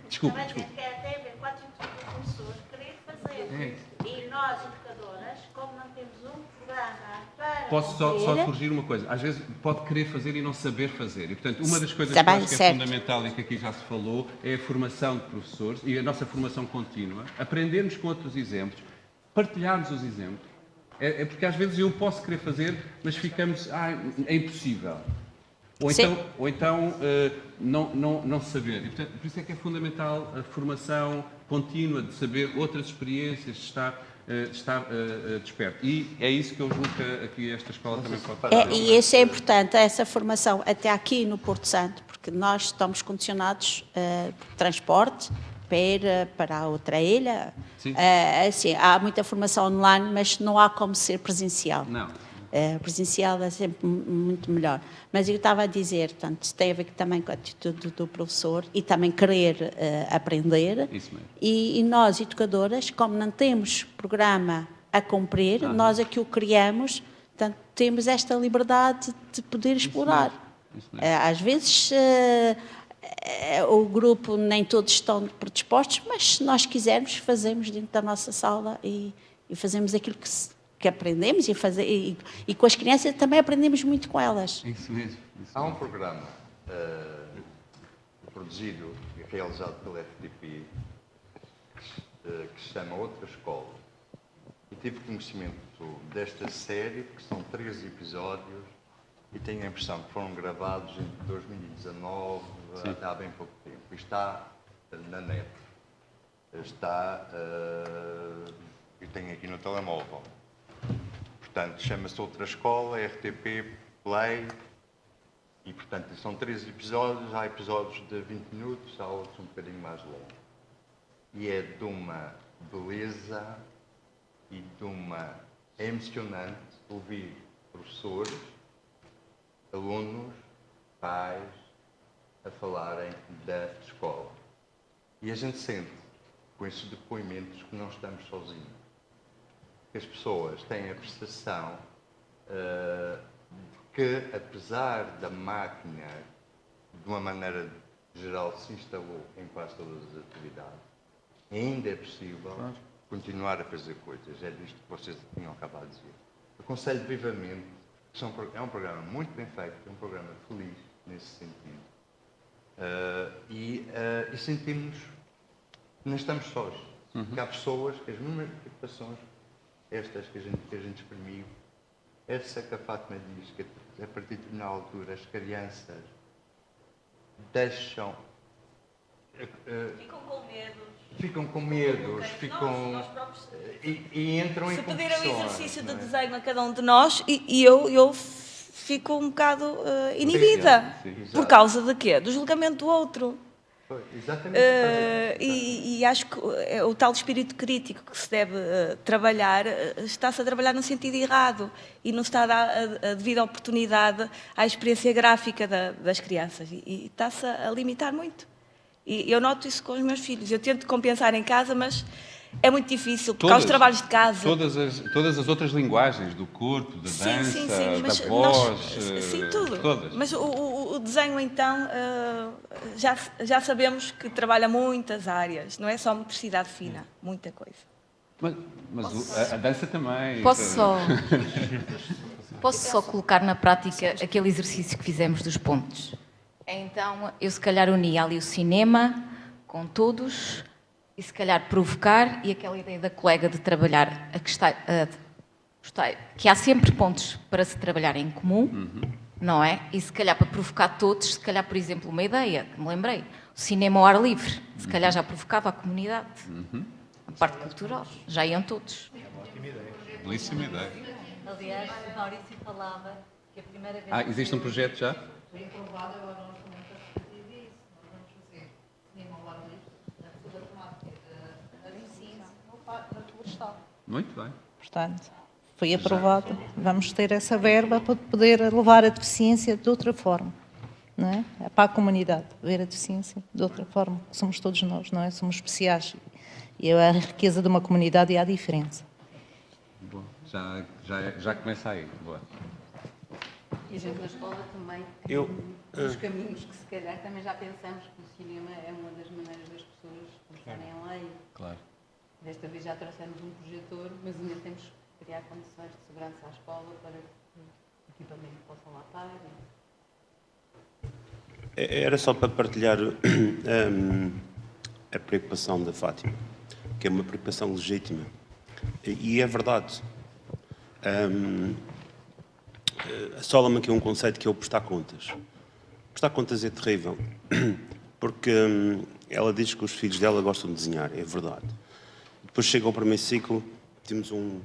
Desculpe. Tem a ver com a atitude do professor querer fazer. E nós, educadoras, como não temos um programa para Posso só corrigir uma coisa. Às vezes pode querer fazer e não saber fazer. E, portanto, uma das coisas que acho que é fundamental e que aqui já se falou é a formação de professores e a nossa formação contínua. Aprendermos com outros exemplos, partilharmos os exemplos. É porque às vezes eu posso querer fazer, mas ficamos... é impossível. Ou então não saber. E, portanto, por isso é que é fundamental a formação contínua, de saber outras experiências, de estar... estar desperto. E é isso que eu julgo que aqui esta escola também pode fazer. E isso é importante, essa formação, até aqui no Porto Santo, porque nós estamos condicionados por transporte para a outra ilha. Assim, há muita formação online, mas não há como ser presencial. Não. Presencial é sempre muito melhor. Mas eu estava a dizer, portanto, isso tem a ver também com a atitude do professor e também querer aprender. Isso mesmo. E nós, educadoras, como não temos programa a cumprir, nós é que o criamos, portanto, temos esta liberdade de poder explorar. Isso mesmo. Às vezes o grupo nem todos estão predispostos, mas se nós quisermos, fazemos dentro da nossa sala e fazemos aquilo que aprendemos e com as crianças também aprendemos muito com elas. Isso mesmo. Há um programa produzido e realizado pela FTP que se chama Outra Escola. E tive conhecimento desta série, porque são 13 episódios e tenho a impressão que foram gravados entre 2019 até há bem pouco tempo. E está na net. Está... eu tenho aqui no telemóvel. Portanto, chama-se Outra Escola, RTP Play, e, portanto, são 13 episódios, há episódios de 20 minutos, há outros um bocadinho mais longos. E é de uma beleza e de uma... É emocionante ouvir professores, alunos, pais, a falarem da escola. E a gente sente, com esses depoimentos, que não estamos sozinhos. Que as pessoas têm a percepção que, apesar da máquina, de uma maneira geral, se instalou em quase todas as atividades, ainda é possível continuar a fazer coisas. É disto que vocês tinham acabado de dizer. Aconselho vivamente, é um programa muito bem feito, é um programa feliz nesse sentido. E sentimos que não estamos sós. Que há pessoas que as mesmas preocupações estas que a gente exprimiu, essa que a Fátima diz, que a partir de determinada altura as crianças deixam... ficam com medos, e entram em se competições. Se pedirem o exercício de desenho a cada um de nós, e eu fico um bocado inibida. Sim, por causa de quê? Do julgamento do outro. Exatamente. E acho que o tal espírito crítico que se deve trabalhar, está-se a trabalhar no sentido errado e não se está a dar a devida oportunidade à experiência gráfica das crianças e está-se a limitar muito. E eu noto isso com os meus filhos. Eu tento compensar em casa, mas é muito difícil, porque há os trabalhos de casa. Todas as outras linguagens, do corpo, da dança, da voz... sim, tudo. Todas. Mas o desenho, então, já sabemos que trabalha muitas áreas. Não é só motricidade fina, muita coisa. Mas a dança também... Posso só colocar na prática aquele exercício que fizemos dos pontos? Então, eu se calhar unia ali o cinema com todos... E se calhar provocar, e aquela ideia da colega de trabalhar, que há sempre pontos para se trabalhar em comum, não é? E se calhar para provocar todos, se calhar, por exemplo, uma ideia, que me lembrei, o cinema ao ar livre, se calhar já provocava a comunidade, a parte cultural, já iam todos. Belíssima ideia. Aliás, Maurício falava que a primeira vez... existe um projeto já? Foi aprovado, agora nós também estamos a fazer isso. Nós vamos fazer cinema ao ar livre. Muito bem. Portanto, foi aprovado. Vamos ter essa verba para poder levar a deficiência de outra forma, não é? É para a comunidade, ver a deficiência de outra forma. Somos todos nós, não é? Somos especiais. E é a riqueza de uma comunidade e há diferença. Boa. Já começa aí. Boa. E a gente na escola também tem uns caminhos que se calhar também já pensamos que o cinema é uma das maneiras das pessoas começarem a ler. Claro. Desta vez já trouxemos um projetor, mas ainda temos que criar condições de segurança à escola para que o equipamento possa lá estar. Era só para partilhar a preocupação da Fátima, que é uma preocupação legítima. E é verdade. Assola-me aqui um conceito que é o prestar contas. Prestar contas é terrível, porque ela diz que os filhos dela gostam de desenhar, é verdade. Depois chega ao primeiro ciclo temos um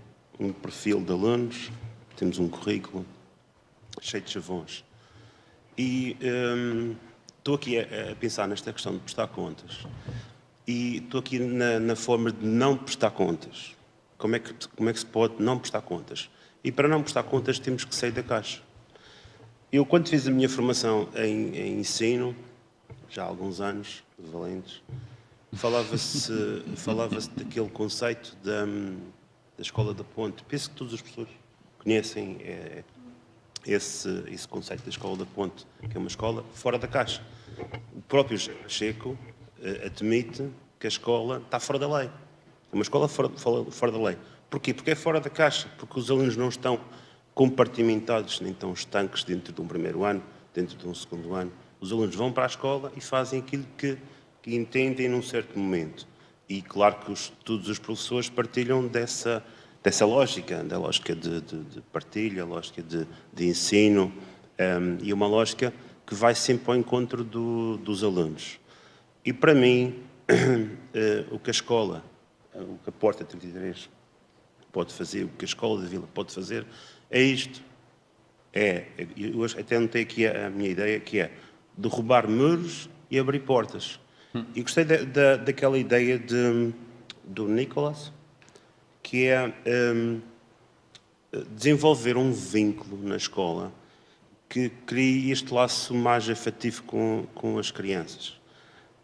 perfil de alunos, temos um currículo cheio de chavões. E estou aqui a pensar nesta questão de prestar contas. E estou aqui na forma de não prestar contas. Como é que se pode não prestar contas? E para não prestar contas temos que sair da caixa. Eu, quando fiz a minha formação em ensino, já há alguns anos, de Valentes, falava-se daquele conceito da Escola da Ponte. Penso que todas as pessoas conhecem esse conceito da Escola da Ponte, que é uma escola fora da caixa. O próprio Checo admite que a escola está fora da lei. É uma escola fora da lei. Porquê? Porque é fora da caixa, porque os alunos não estão compartimentados, nem estão estanques dentro de um primeiro ano, dentro de um segundo ano. Os alunos vão para a escola e fazem aquilo que entendem num certo momento. E claro que todos os professores partilham dessa lógica, da lógica de partilha, lógica de ensino, e uma lógica que vai sempre ao encontro dos alunos. E para mim, o que a escola, o que a Porta 33 pode fazer, o que a Escola da Vila pode fazer, é isto. Eu até anotei aqui a minha ideia, que é derrubar muros e abrir portas. E gostei daquela ideia do Nicholas, que é desenvolver um vínculo na escola que crie este laço mais afetivo com as crianças.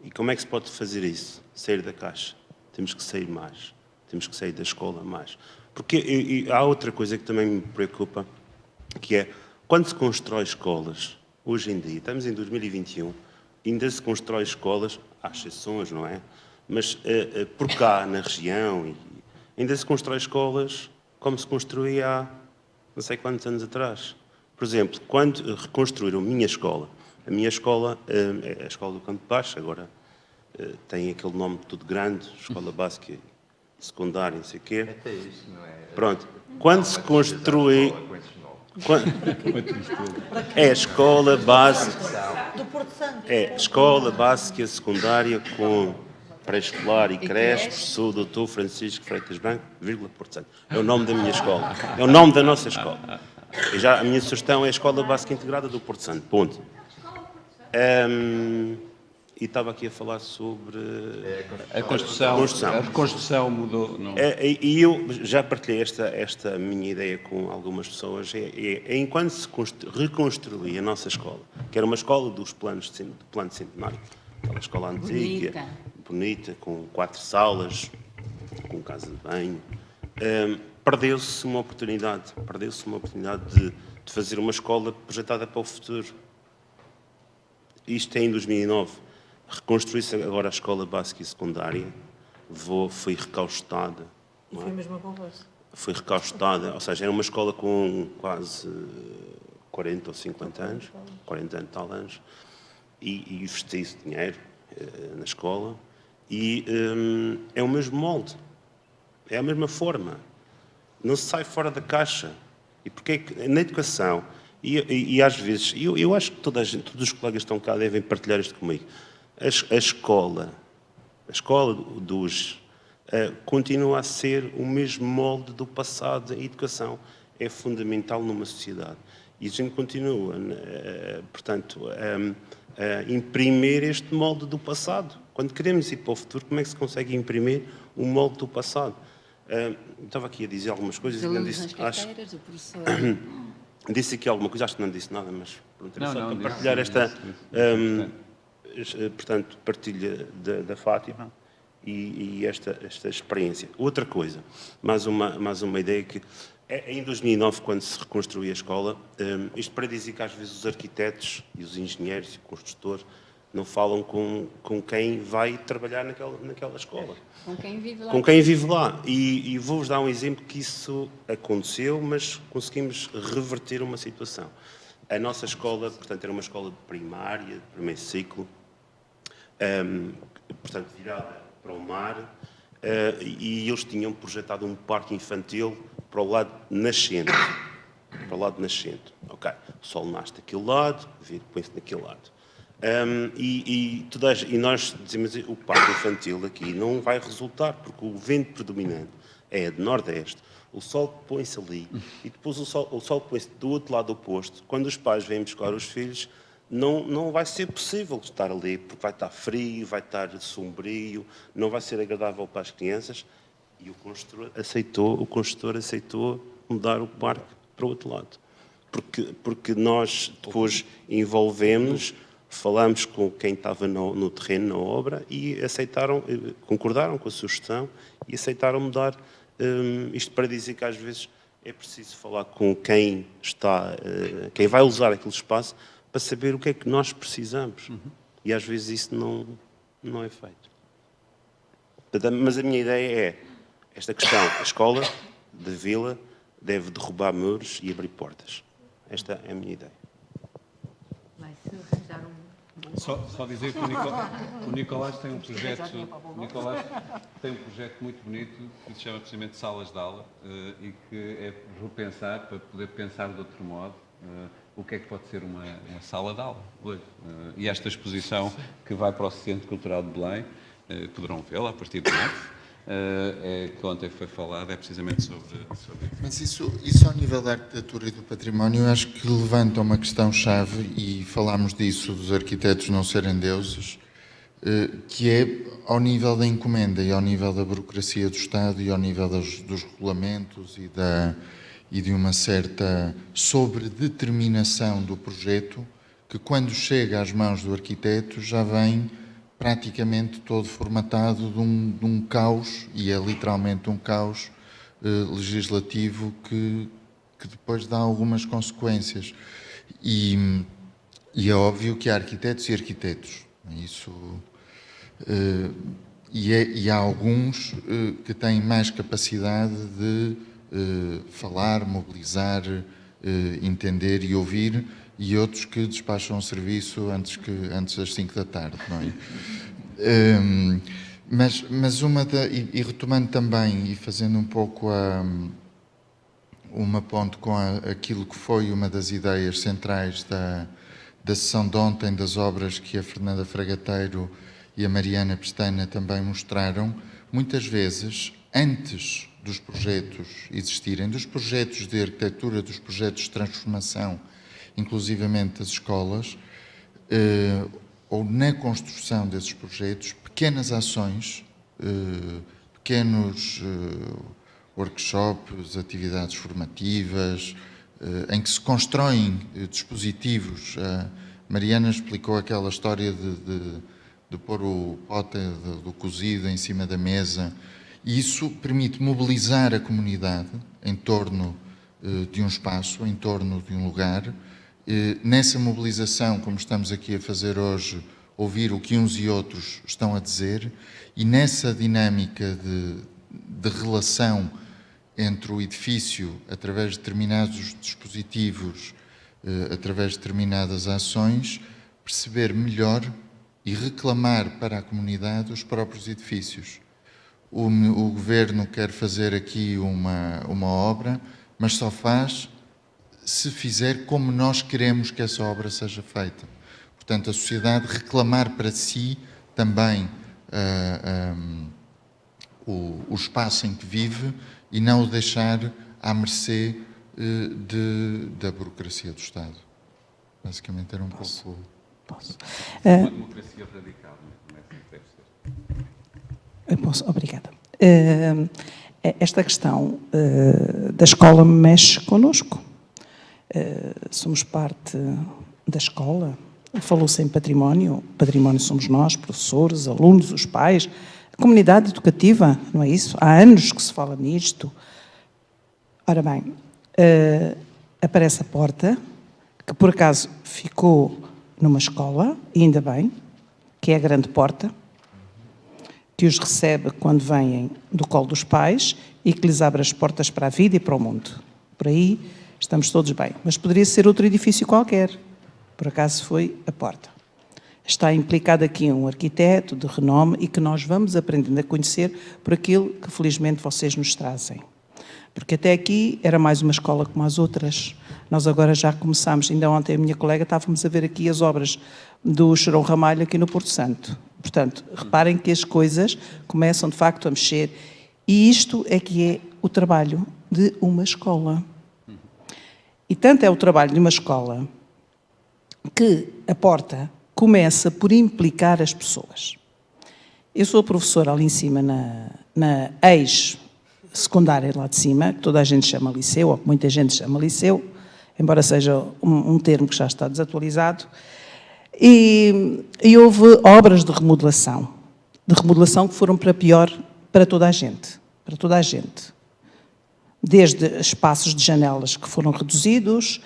E como é que se pode fazer isso? Sair da caixa. Temos que sair mais. Temos que sair da escola mais. Porque há outra coisa que também me preocupa, que é, quando se constrói escolas, hoje em dia, estamos em 2021, ainda se constrói escolas, há exceções, não é? Mas por cá, na região, ainda se constrói escolas como se construía há não sei quantos anos atrás. Por exemplo, quando reconstruíram a minha escola é a Escola do Campo de Baixo, agora tem aquele nome tudo grande, Escola Básica Secundária, não sei o quê. Até isso, não é? Pronto. Quando se construi... É a Escola Básica... É Escola Básica Secundária com pré-escolar e creche, professor Dr. Francisco Freitas Branco, vírgula, Porto Santo. É o nome da minha escola. É o nome da nossa escola. E já a minha sugestão é a Escola Básica Integrada do Porto Santo. Ponto. E estava aqui a falar sobre a construção. A reconstrução mudou. Não? E eu já partilhei esta minha ideia com algumas pessoas. Enquanto se reconstruía a nossa escola, que era uma escola do plano de centenário, aquela escola antiga, bonita, com 4 salas, com casa de banho, perdeu-se uma oportunidade de fazer uma escola projetada para o futuro. Isto é em 2009. Reconstruiu-se agora a escola básica e secundária, foi recaustada. E foi mesmo a conversa? Foi recaustada, ou seja, era uma escola com quase 40 ou 50 anos, 40 e tal anos, e investiu-se dinheiro na escola, e é o mesmo molde, é a mesma forma, não se sai fora da caixa. E porque é que na educação, e às vezes, eu acho que todos os colegas que estão cá devem partilhar isto comigo, a escola de hoje continua a ser o mesmo molde do passado. A educação é fundamental numa sociedade. E a gente continua, portanto, a imprimir este molde do passado. Quando queremos ir para o futuro, como é que se consegue imprimir o molde do passado? Estava aqui a dizer algumas coisas e não disse... Disse aqui alguma coisa, acho que não disse nada, mas pronto, era só para partilhar esta... portanto, partilha da Fátima e esta experiência. Outra coisa, mais uma ideia que em 2009, quando se reconstruiu a escola, isto para dizer que às vezes os arquitetos e os engenheiros e o construtor não falam com quem vai trabalhar naquela escola. Com quem vive lá. Com quem vive lá. E vou-vos dar um exemplo que isso aconteceu, mas conseguimos reverter uma situação. A nossa escola, portanto, era uma escola de primária, de primeiro ciclo, portanto, virada para o mar, e eles tinham projetado um parque infantil para o lado nascente. Ok. O sol nasce daquele lado, põe-se daquele lado. E nós dizemos o parque infantil aqui não vai resultar, porque o vento predominante é de norte a este. O sol põe-se ali e depois o sol põe-se do outro lado oposto. Quando os pais vêm buscar os filhos, não vai ser possível estar ali, porque vai estar frio, vai estar sombrio, não vai ser agradável para as crianças. E o construtor aceitou mudar o parque para o outro lado. Porque nós depois envolvemos, falamos com quem estava no terreno, na obra, e concordaram com a sugestão e aceitaram mudar. Isto para dizer que às vezes é preciso falar com quem quem vai usar aquele espaço para saber o que é que nós precisamos. E às vezes isso não é feito. Mas a minha ideia é esta questão: a escola da vila deve derrubar muros e abrir portas. Esta é a minha ideia. Só dizer que o Nicolás tem um projeto, muito bonito que se chama precisamente Salas de Aula e que é repensar, para poder pensar de outro modo, o que é que pode ser uma sala de aula hoje. E esta exposição que vai para o Centro Cultural de Belém, poderão vê-la a partir de março, que ontem foi falado, é precisamente sobre isso. Mas isso ao nível da arquitetura e do património, eu acho que levanta uma questão-chave, e falámos disso, dos arquitetos não serem deuses, que é ao nível da encomenda e ao nível da burocracia do Estado e ao nível dos regulamentos e de uma certa sobredeterminação do projeto, que quando chega às mãos do arquiteto já vem praticamente todo formatado de um caos, e é literalmente um caos legislativo que depois dá algumas consequências. E é óbvio que há arquitetos e arquitetos. Isso, e há alguns que têm mais capacidade de falar, mobilizar, entender e ouvir, e outros que despacham o serviço antes das 5 da tarde, não é? Mas e retomando também e fazendo um pouco uma ponte com aquilo que foi uma das ideias centrais da sessão de ontem, das obras que a Fernanda Fragateiro e a Mariana Pestana também mostraram, muitas vezes, antes dos projetos existirem, dos projetos de arquitetura, dos projetos de transformação, inclusivamente das escolas, ou na construção desses projetos, pequenas ações, pequenos workshops, atividades formativas, em que se constroem dispositivos. A Mariana explicou aquela história de pôr o pote do cozido em cima da mesa, e isso permite mobilizar a comunidade em torno de um espaço, em torno de um lugar. Nessa mobilização, como estamos aqui a fazer hoje, ouvir o que uns e outros estão a dizer, e nessa dinâmica de relação entre o edifício, através de determinados dispositivos, através de determinadas ações, perceber melhor e reclamar para a comunidade os próprios edifícios. O Governo quer fazer aqui uma obra, mas só faz se fizer como nós queremos que essa obra seja feita. Portanto, a sociedade reclamar para si também o espaço em que vive e não o deixar à mercê da burocracia do Estado. Basicamente era um pouco... Posso? Uma democracia radical, não é assim que deve ser. Posso? Obrigada. Esta questão da escola mexe connosco. Somos parte da escola. Falou-se em património. Património somos nós, professores, alunos, os pais, a comunidade educativa, não é isso? Há anos que se fala nisto. Ora bem, aparece a porta, que por acaso ficou numa escola, e ainda bem, que é a grande porta, que os recebe quando vêm do colo dos pais e que lhes abre as portas para a vida e para o mundo. Por aí estamos todos bem. Mas poderia ser outro edifício qualquer. Por acaso foi a porta. Está implicado aqui um arquiteto de renome e que nós vamos aprendendo a conhecer por aquilo que felizmente vocês nos trazem. Porque até aqui era mais uma escola como as outras. Nós agora já começámos, ainda ontem a minha colega estávamos a ver aqui as obras do Chorão Ramalho aqui no Porto Santo. Portanto, reparem que as coisas começam de facto a mexer E isto é que é o trabalho de uma escola. E tanto é o trabalho de uma escola que a porta começa por implicar as pessoas. Eu sou professora ali em cima na ex-secundária lá de cima, que toda a gente chama liceu, ou que muita gente chama liceu, embora seja um termo que já está desatualizado, e houve obras de remodelação que foram para pior para toda a gente, Desde espaços de janelas que foram reduzidos,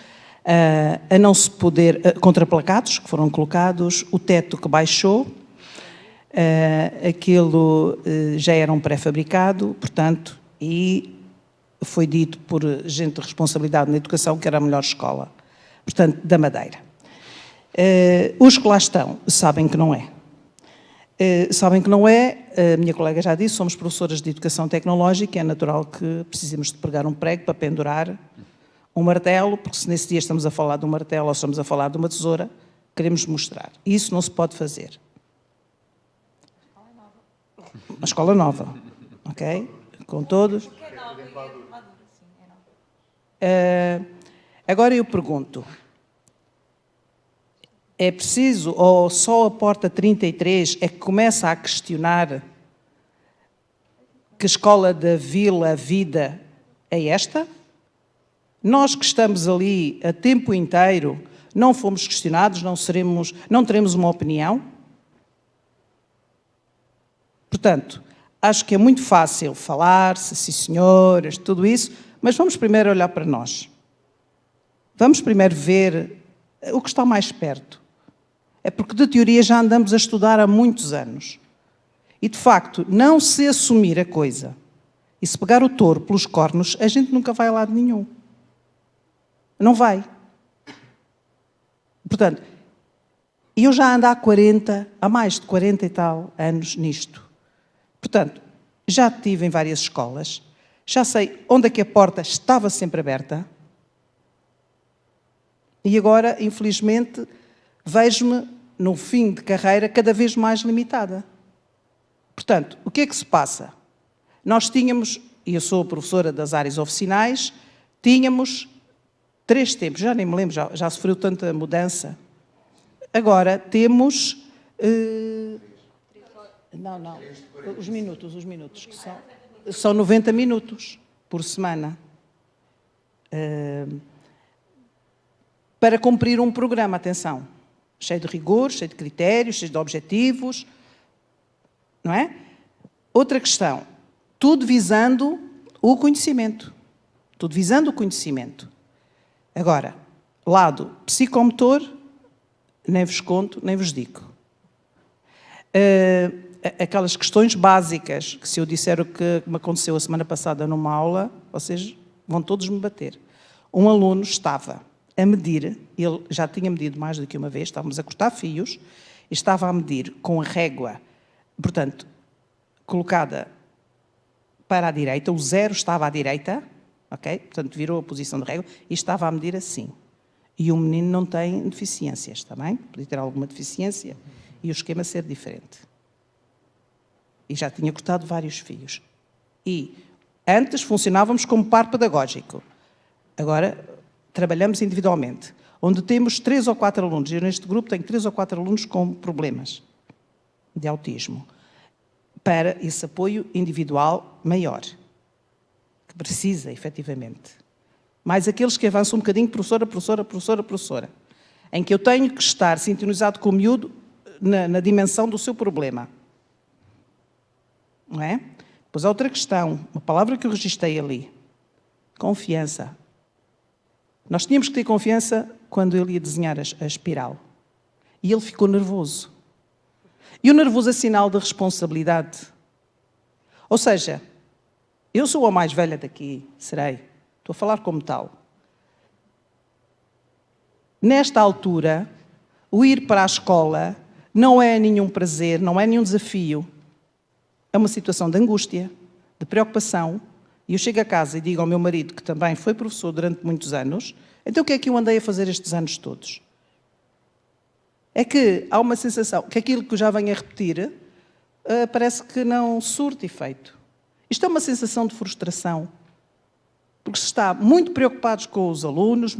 a não se poder, contraplacados que foram colocados, o teto que baixou, aquilo já era um pré-fabricado, portanto, e foi dito por gente de responsabilidade na educação que era a melhor escola, portanto, da Madeira. Os que lá estão sabem que não é. A minha colega já disse, somos professoras de educação tecnológica, é natural que precisemos de pregar um prego para pendurar um martelo, porque se nesse dia estamos a falar de um martelo ou estamos a falar de uma tesoura, queremos mostrar. Isso não se pode fazer. Uma escola nova, ok? Com todos. Agora eu pergunto, é preciso, ou só a porta 33 é que começa a questionar que escola da Vila Vida é esta? Nós que estamos ali a tempo inteiro, não fomos questionados, não teremos uma opinião? Portanto, acho que é muito fácil falar-se, sim senhoras, tudo isso, mas vamos primeiro olhar para nós. Vamos primeiro ver o que está mais perto. É porque de teoria já andamos a estudar há muitos anos. E de facto, não se assumir a coisa e se pegar o touro pelos cornos, a gente nunca vai a lado nenhum. Não vai. Portanto, eu já ando há mais de 40 e tal anos nisto. Portanto, já estive em várias escolas, já sei onde é que a porta estava sempre aberta e agora, infelizmente, vejo-me, no fim de carreira, cada vez mais limitada. Portanto, o que é que se passa? Nós tínhamos, e eu sou professora das áreas oficinais, tínhamos 3 tempos, já nem me lembro, já sofreu tanta mudança. Agora temos... Não, os minutos, que são 90 minutos por semana. Para cumprir um programa, atenção, cheio de rigor, cheio de critérios, cheio de objetivos, não é? Outra questão, tudo visando o conhecimento. Agora, lado psicomotor, nem vos conto, nem vos digo. Aquelas questões básicas, que se eu disser o que me aconteceu a semana passada numa aula, vocês vão todos me bater. Um aluno estava a medir, ele já tinha medido mais do que uma vez, estávamos a cortar fios, e estava a medir com a régua, portanto, colocada para a direita, o 0 estava à direita, ok? Portanto, virou a posição de régua, e estava a medir assim. E o menino não tem deficiências, está bem? Podia ter alguma deficiência, e o esquema ser diferente. E já tinha cortado vários fios. E antes funcionávamos como par pedagógico. Agora trabalhamos individualmente, onde temos 3 ou 4 alunos. Eu neste grupo tenho 3 ou 4 alunos com problemas de autismo, para esse apoio individual maior, que precisa, efetivamente. Mais aqueles que avançam um bocadinho, professora, em que eu tenho que estar sintonizado com o miúdo na dimensão do seu problema. Não é? Depois há outra questão, uma palavra que eu registrei ali. Confiança. Nós tínhamos que ter confiança quando ele ia desenhar a espiral. E ele ficou nervoso. E o nervoso é sinal de responsabilidade. Ou seja, eu sou a mais velha daqui, serei. Estou a falar como tal. Nesta altura, o ir para a escola não é nenhum prazer, não é nenhum desafio. É uma situação de angústia, de preocupação. E eu chego a casa e digo ao meu marido, que também foi professor durante muitos anos, então o que é que eu andei a fazer estes anos todos? É que há uma sensação que aquilo que eu já venho a repetir parece que não surte efeito. Isto é uma sensação de frustração, porque se está muito preocupados com os alunos,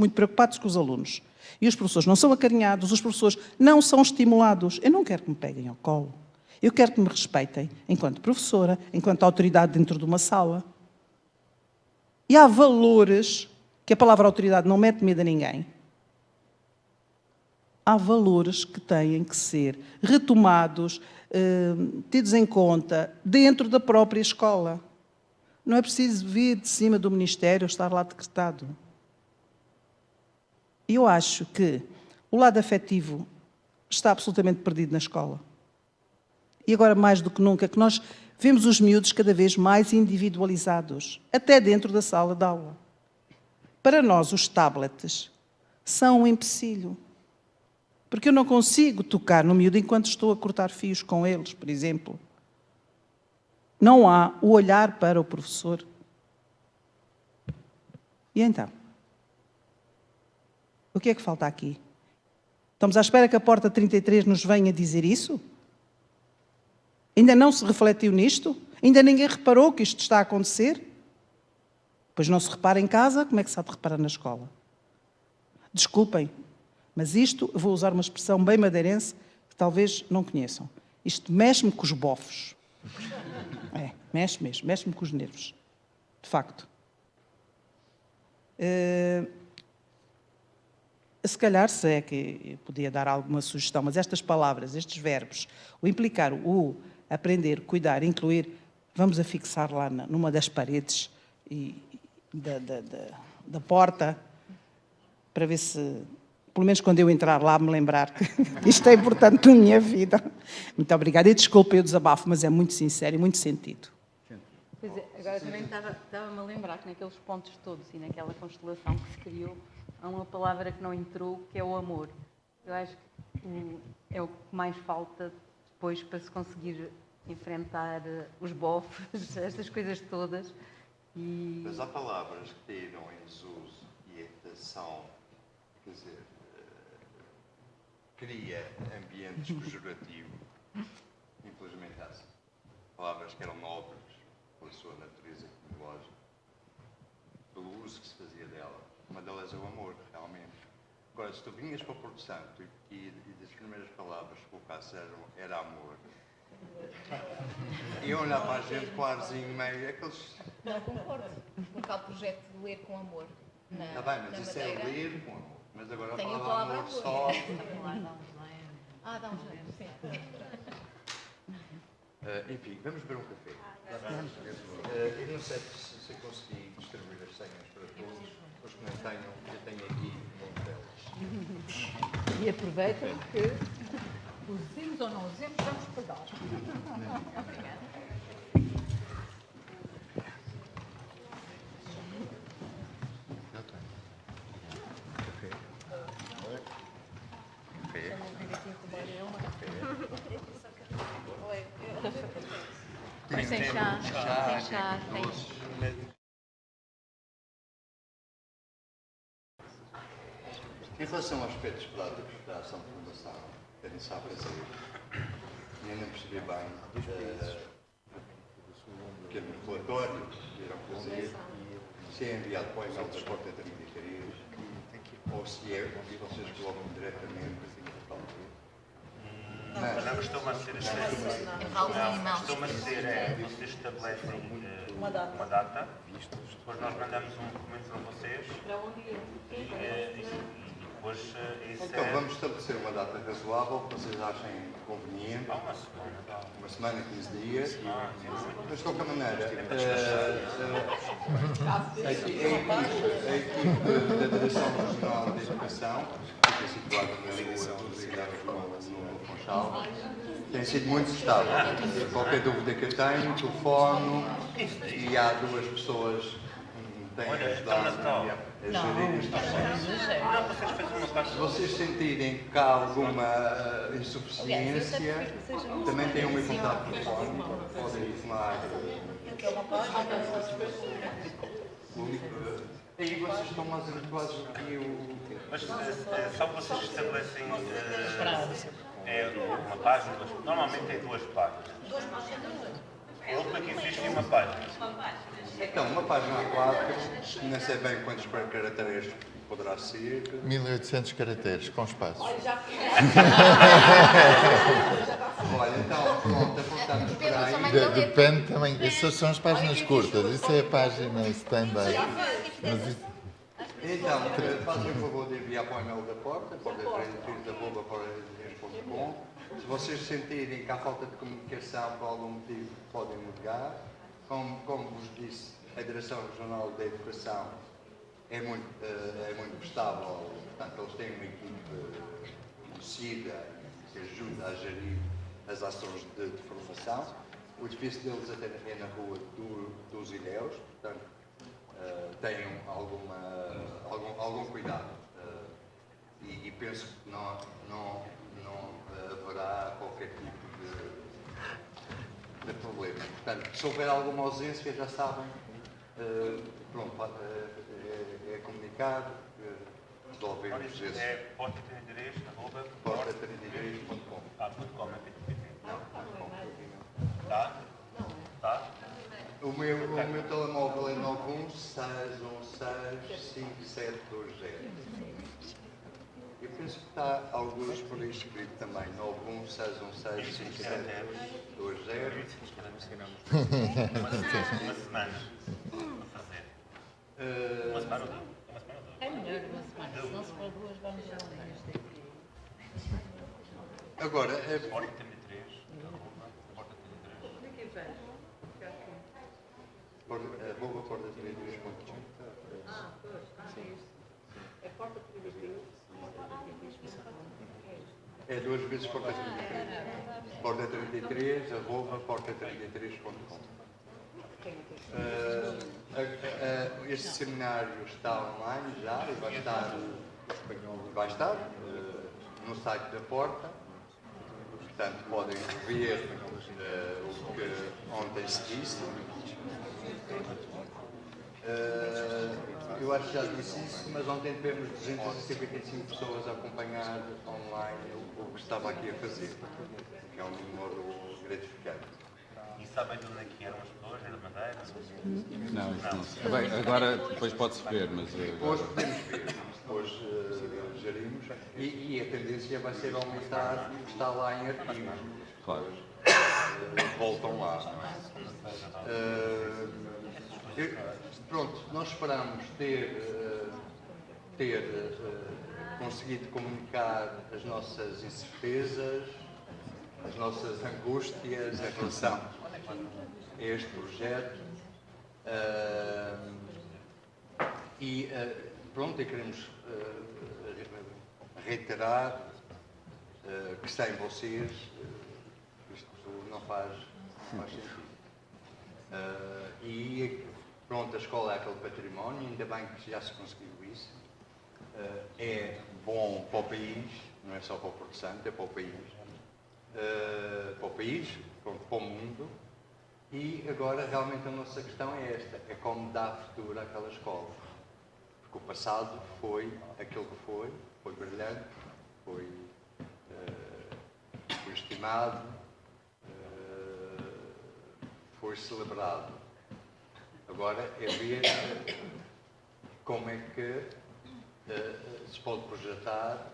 e os professores não são acarinhados, os professores não são estimulados. Eu não quero que me peguem ao colo. Eu quero que me respeitem enquanto professora, enquanto autoridade dentro de uma sala. E há valores, que a palavra autoridade não mete medo a ninguém, há valores que têm que ser retomados, tidos em conta, dentro da própria escola. Não é preciso vir de cima do Ministério, estar lá decretado. Eu acho que o lado afetivo está absolutamente perdido na escola. E agora, mais do que nunca, que nós vemos os miúdos cada vez mais individualizados, até dentro da sala de aula. Para nós, os tablets são um empecilho. Porque eu não consigo tocar no miúdo enquanto estou a cortar fios com eles, por exemplo. Não há o olhar para o professor. E então? O que é que falta aqui? Estamos à espera que a porta 33 nos venha dizer isso? Ainda não se refletiu nisto? Ainda ninguém reparou que isto está a acontecer? Pois não se repara em casa, como é que se há de reparar na escola? Desculpem, mas isto, eu vou usar uma expressão bem madeirense, que talvez não conheçam. Isto mexe-me com os bofos. Mexe mesmo, mexe-me com os nervos. De facto. Se calhar, se é que eu podia dar alguma sugestão, mas estas palavras, estes verbos, o implicar, o aprender, cuidar, incluir, vamos a fixar lá numa das paredes da porta, para ver se, pelo menos quando eu entrar lá, me lembrar que isto é importante na minha vida. Muito obrigada. E desculpe o desabafo, mas é muito sincero e muito sentido. Pois é, agora também estava-me a lembrar que naqueles pontos todos e naquela constelação que se criou, há uma palavra que não entrou, que é o amor. Eu acho que é o que mais falta depois para se conseguir enfrentar os bofes, estas coisas todas. Mas há palavras que tiram em desuso e são, quer dizer, cria ambientes pejorativos. Infelizmente há palavras que eram nobres pela sua natureza etimológica, pelo uso que se fazia dela. Uma delas é o amor, realmente. Agora, se tu vinhas para o Porto Santo e das primeiras palavras que colocasse era amor, e olhar para a gente com arzinho meio, aqueles... Não concordo, porque há o projeto de ler com amor. Está bem, mas isso é ler com amor. Mas agora tem a palavra amor só... dá um jeito, sim. Enfim, vamos beber um café. Eu não sei se consegui distribuir as senhas para todos. Os que não tenham, eu tenho aqui um deles. E aproveita que usemos ou não usemos, vamos pagar. Obrigada. Mas sem chá, sem chá, tem. Em relação aos aspectos práticos da ação de fundação, querem saber fazer, eu não percebi bem pequeno relatório que irão fazer, se é enviado para o e-mail da Porta 33 ou se é onde vocês colocam diretamente. Não costuma ser assim. Costuma ser, vocês estabelecem uma data, depois nós mandamos um documento para vocês e depois isso então vamos estabelecer uma data razoável que vocês achem conveniente. Uma semana, 15 dias. Mas de qualquer maneira, a equipe da Direção Regional de Educação, que fica situada na rua no Funchal, tem sido muito estável. Qualquer dúvida que eu tenho, telefono, e há duas pessoas que têm ajudado a gerir este processo. Se vocês sentirem que há alguma insuficiência, também têm o meu contato telefónico, podem telefonar. Aí vocês estão mais habituados do que eu. Mas só vocês estabelecem uma página, normalmente é 2 páginas. Ou depois aqui existe uma página. Então, uma página A4, não sei bem quantos caracteres poderá ser. 1800 caracteres, com espaços. Olha, então, pronto, apontamos por aí. Depende também, essas são as páginas curtas, isso é a página stand-by. Então, fazem o favor de enviar para o e-mail da porta, porta33@porta33.com. Se vocês sentirem que há falta de comunicação por algum motivo, podem ligar. Como vos disse, a Direção Regional da Educação é muito prestável, portanto, eles têm uma equipe conhecida que ajuda a gerir as ações de formação. O edifício deles até é na rua dos Ilhéus, portanto, tenham algum cuidado. E penso que não haverá qualquer tipo de problema. Portanto, se houver alguma ausência, já sabem, pronto, é comunicado, resolvemos esses. É porta33@porta33.com. porta33.com. .com, não é .pt? Não, .com. Tá? Tá? O meu telemóvel é 916165720. Eu penso que está alguns por aí escrito também, 916165720. Uma semana para fazer. Uma semana ou duas? É melhor uma semana, se não se for duas, vamos a um. Agora, porta33.com. Ah, pois, sim. É porta33. É duas vezes porta33. porta33@porta33.com. Este seminário está online já e vai estar no site da Porta. Portanto, podem ver o que ontem se disse. Eu acho que já disse isso, mas ontem tivemos 255 pessoas a acompanhar online o que estava aqui a fazer, que é um número gratificante. E sabem de onde é que eram as pessoas? É da Madeira? Não, isso não sei. Bem, agora depois pode-se ver, mas... Depois podemos ver, depois gerimos, e a tendência vai ser aumentar, está lá em arquivos. Claro. Voltam lá, não é? Pronto, nós esperamos ter conseguido comunicar as nossas incertezas, as nossas angústias em relação a este projeto. Pronto, e queremos reiterar que está em vocês, isto não faz sentido. Pronto, a escola é aquele património, ainda bem que já se conseguiu isso. É bom para o país, não é só para o Porto Santo, é para o país. Pronto, para o mundo. E agora realmente a nossa questão é esta, é como dar futuro àquela escola. Porque o passado foi aquilo que foi brilhante, foi estimado, foi celebrado. Agora é ver como é que se pode projetar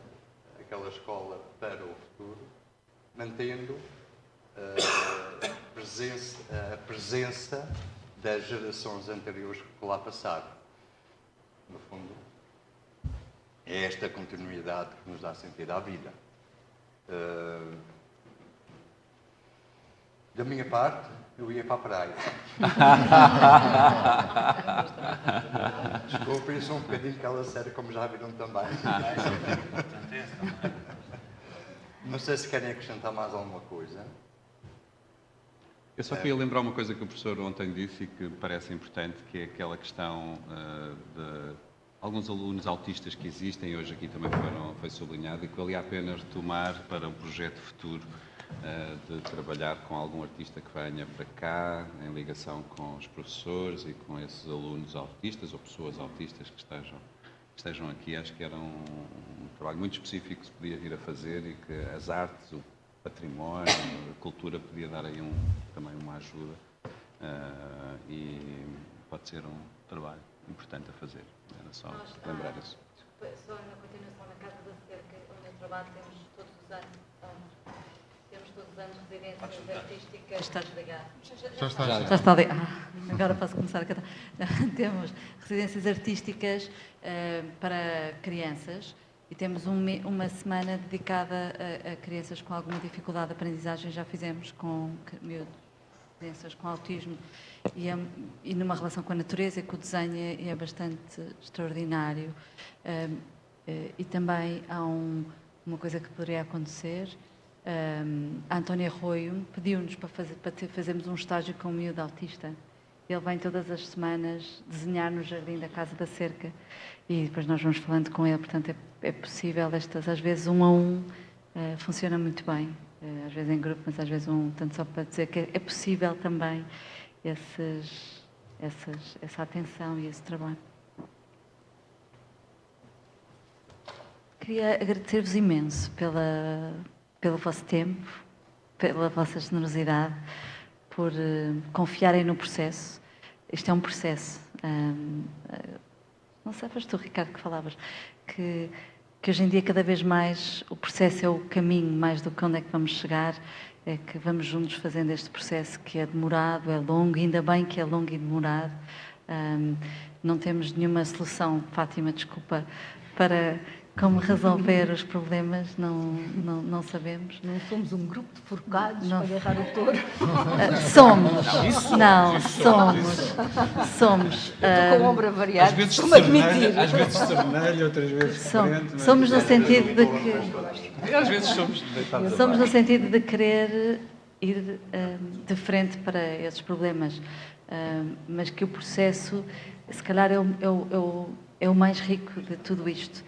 aquela escola para o futuro, mantendo a presença das gerações anteriores que lá passaram. No fundo, é esta continuidade que nos dá sentido à vida. Da minha parte, eu ia para a praia. Desculpem, sou um bocadinho cala sério, como já viram também. Não sei se querem acrescentar mais alguma coisa. Eu só queria lembrar uma coisa que o professor ontem disse e que me parece importante, que é aquela questão de alguns alunos autistas que existem, hoje aqui também foi sublinhado, e que valia a pena retomar para um projeto futuro de trabalhar com algum artista que venha para cá, em ligação com os professores e com esses alunos autistas ou pessoas autistas que estejam aqui. Acho que era um trabalho muito específico que se podia vir a fazer e que as artes, o património, a cultura podia dar aí também uma ajuda e pode ser um trabalho importante a fazer. Era só lembrar isso. Só na continuação, na Casa da Cerca, onde eu trabalho, temos todos os anos residências artísticas. Está desligado. Já está ligado. Agora posso começar a cantar. Temos residências artísticas para crianças e temos uma semana dedicada a crianças com alguma dificuldade de aprendizagem. Já fizemos com crianças com autismo e numa relação com a natureza e com o desenho é bastante extraordinário. E também há uma coisa que poderia acontecer. A Antónia Arroio pediu-nos para fazermos um estágio com um miúdo autista. Ele vem todas as semanas desenhar no jardim da Casa da Cerca e depois nós vamos falando com ele, portanto é possível às vezes 1 a 1 funciona muito bem, às vezes em grupo, mas às vezes tanto só para dizer que é possível também essa atenção e esse trabalho. Queria agradecer-vos imenso pelo vosso tempo, pela vossa generosidade, por confiarem no processo. Isto é um processo. Não sei, foste tu, Ricardo, que falavas, que hoje em dia cada vez mais o processo é o caminho, mais do que onde é que vamos chegar, é que vamos juntos fazendo este processo que é demorado, é longo, ainda bem que é longo e demorado. Não temos nenhuma solução, Fátima, desculpa, para como resolver os problemas, não sabemos. Não somos um grupo de forcados para agarrar o touro. Somos. Somos. Com ombro variado. Às vezes como admitir. Às vezes cernelho, outras vezes frente. Somos no sentido de que... Às vezes somos deitados. Somos no sentido de querer ir de frente para esses problemas. Mas que o processo, se calhar, é o mais rico de tudo isto.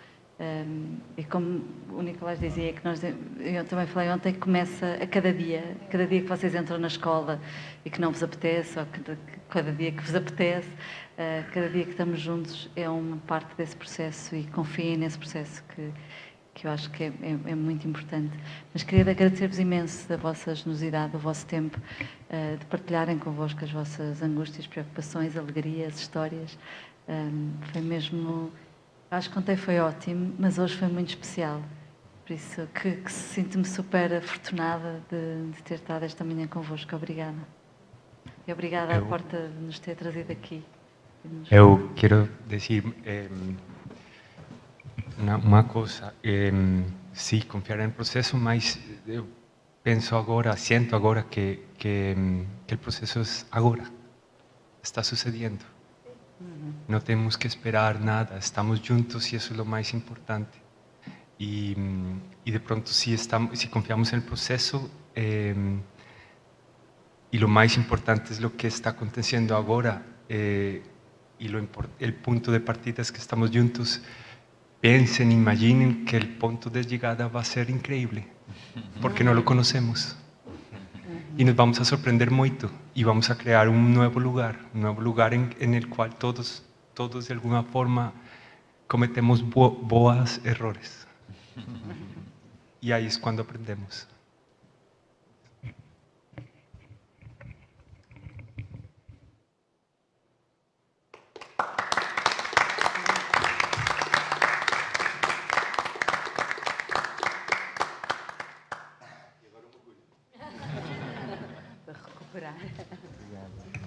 E como o Nicolás dizia, que eu também falei ontem, que começa a cada dia que vocês entram na escola e que não vos apetece, ou cada dia que vos apetece, cada dia que estamos juntos é uma parte desse processo e confiem nesse processo que eu acho que é muito importante. Mas queria agradecer-vos imenso a vossa generosidade, o vosso tempo, de partilharem convosco as vossas angústias, preocupações, alegrias, histórias. Foi mesmo... Acho que ontem foi ótimo, mas hoje foi muito especial. Por isso que sinto-me super afortunada de ter estado esta manhã convosco. Obrigada. E obrigada à Porta de nos ter trazido aqui. Eu quero dizer uma coisa. Sim, confiar no processo, mas eu penso agora, sinto agora que o processo é agora. Está sucedendo. No tenemos que esperar nada, estamos juntos y eso es lo más importante. Y de pronto si confiamos en el proceso, y lo más importante es lo que está aconteciendo ahora, y el punto de partida es que estamos juntos, piensen, imaginen que el punto de llegada va a ser increíble, porque no lo conocemos. Y nos vamos a sorprender mucho y vamos a crear un nuevo lugar en el cual todos de alguna forma cometemos boas errores. Y ahí es cuando aprendemos. Para recuperar. Obrigado.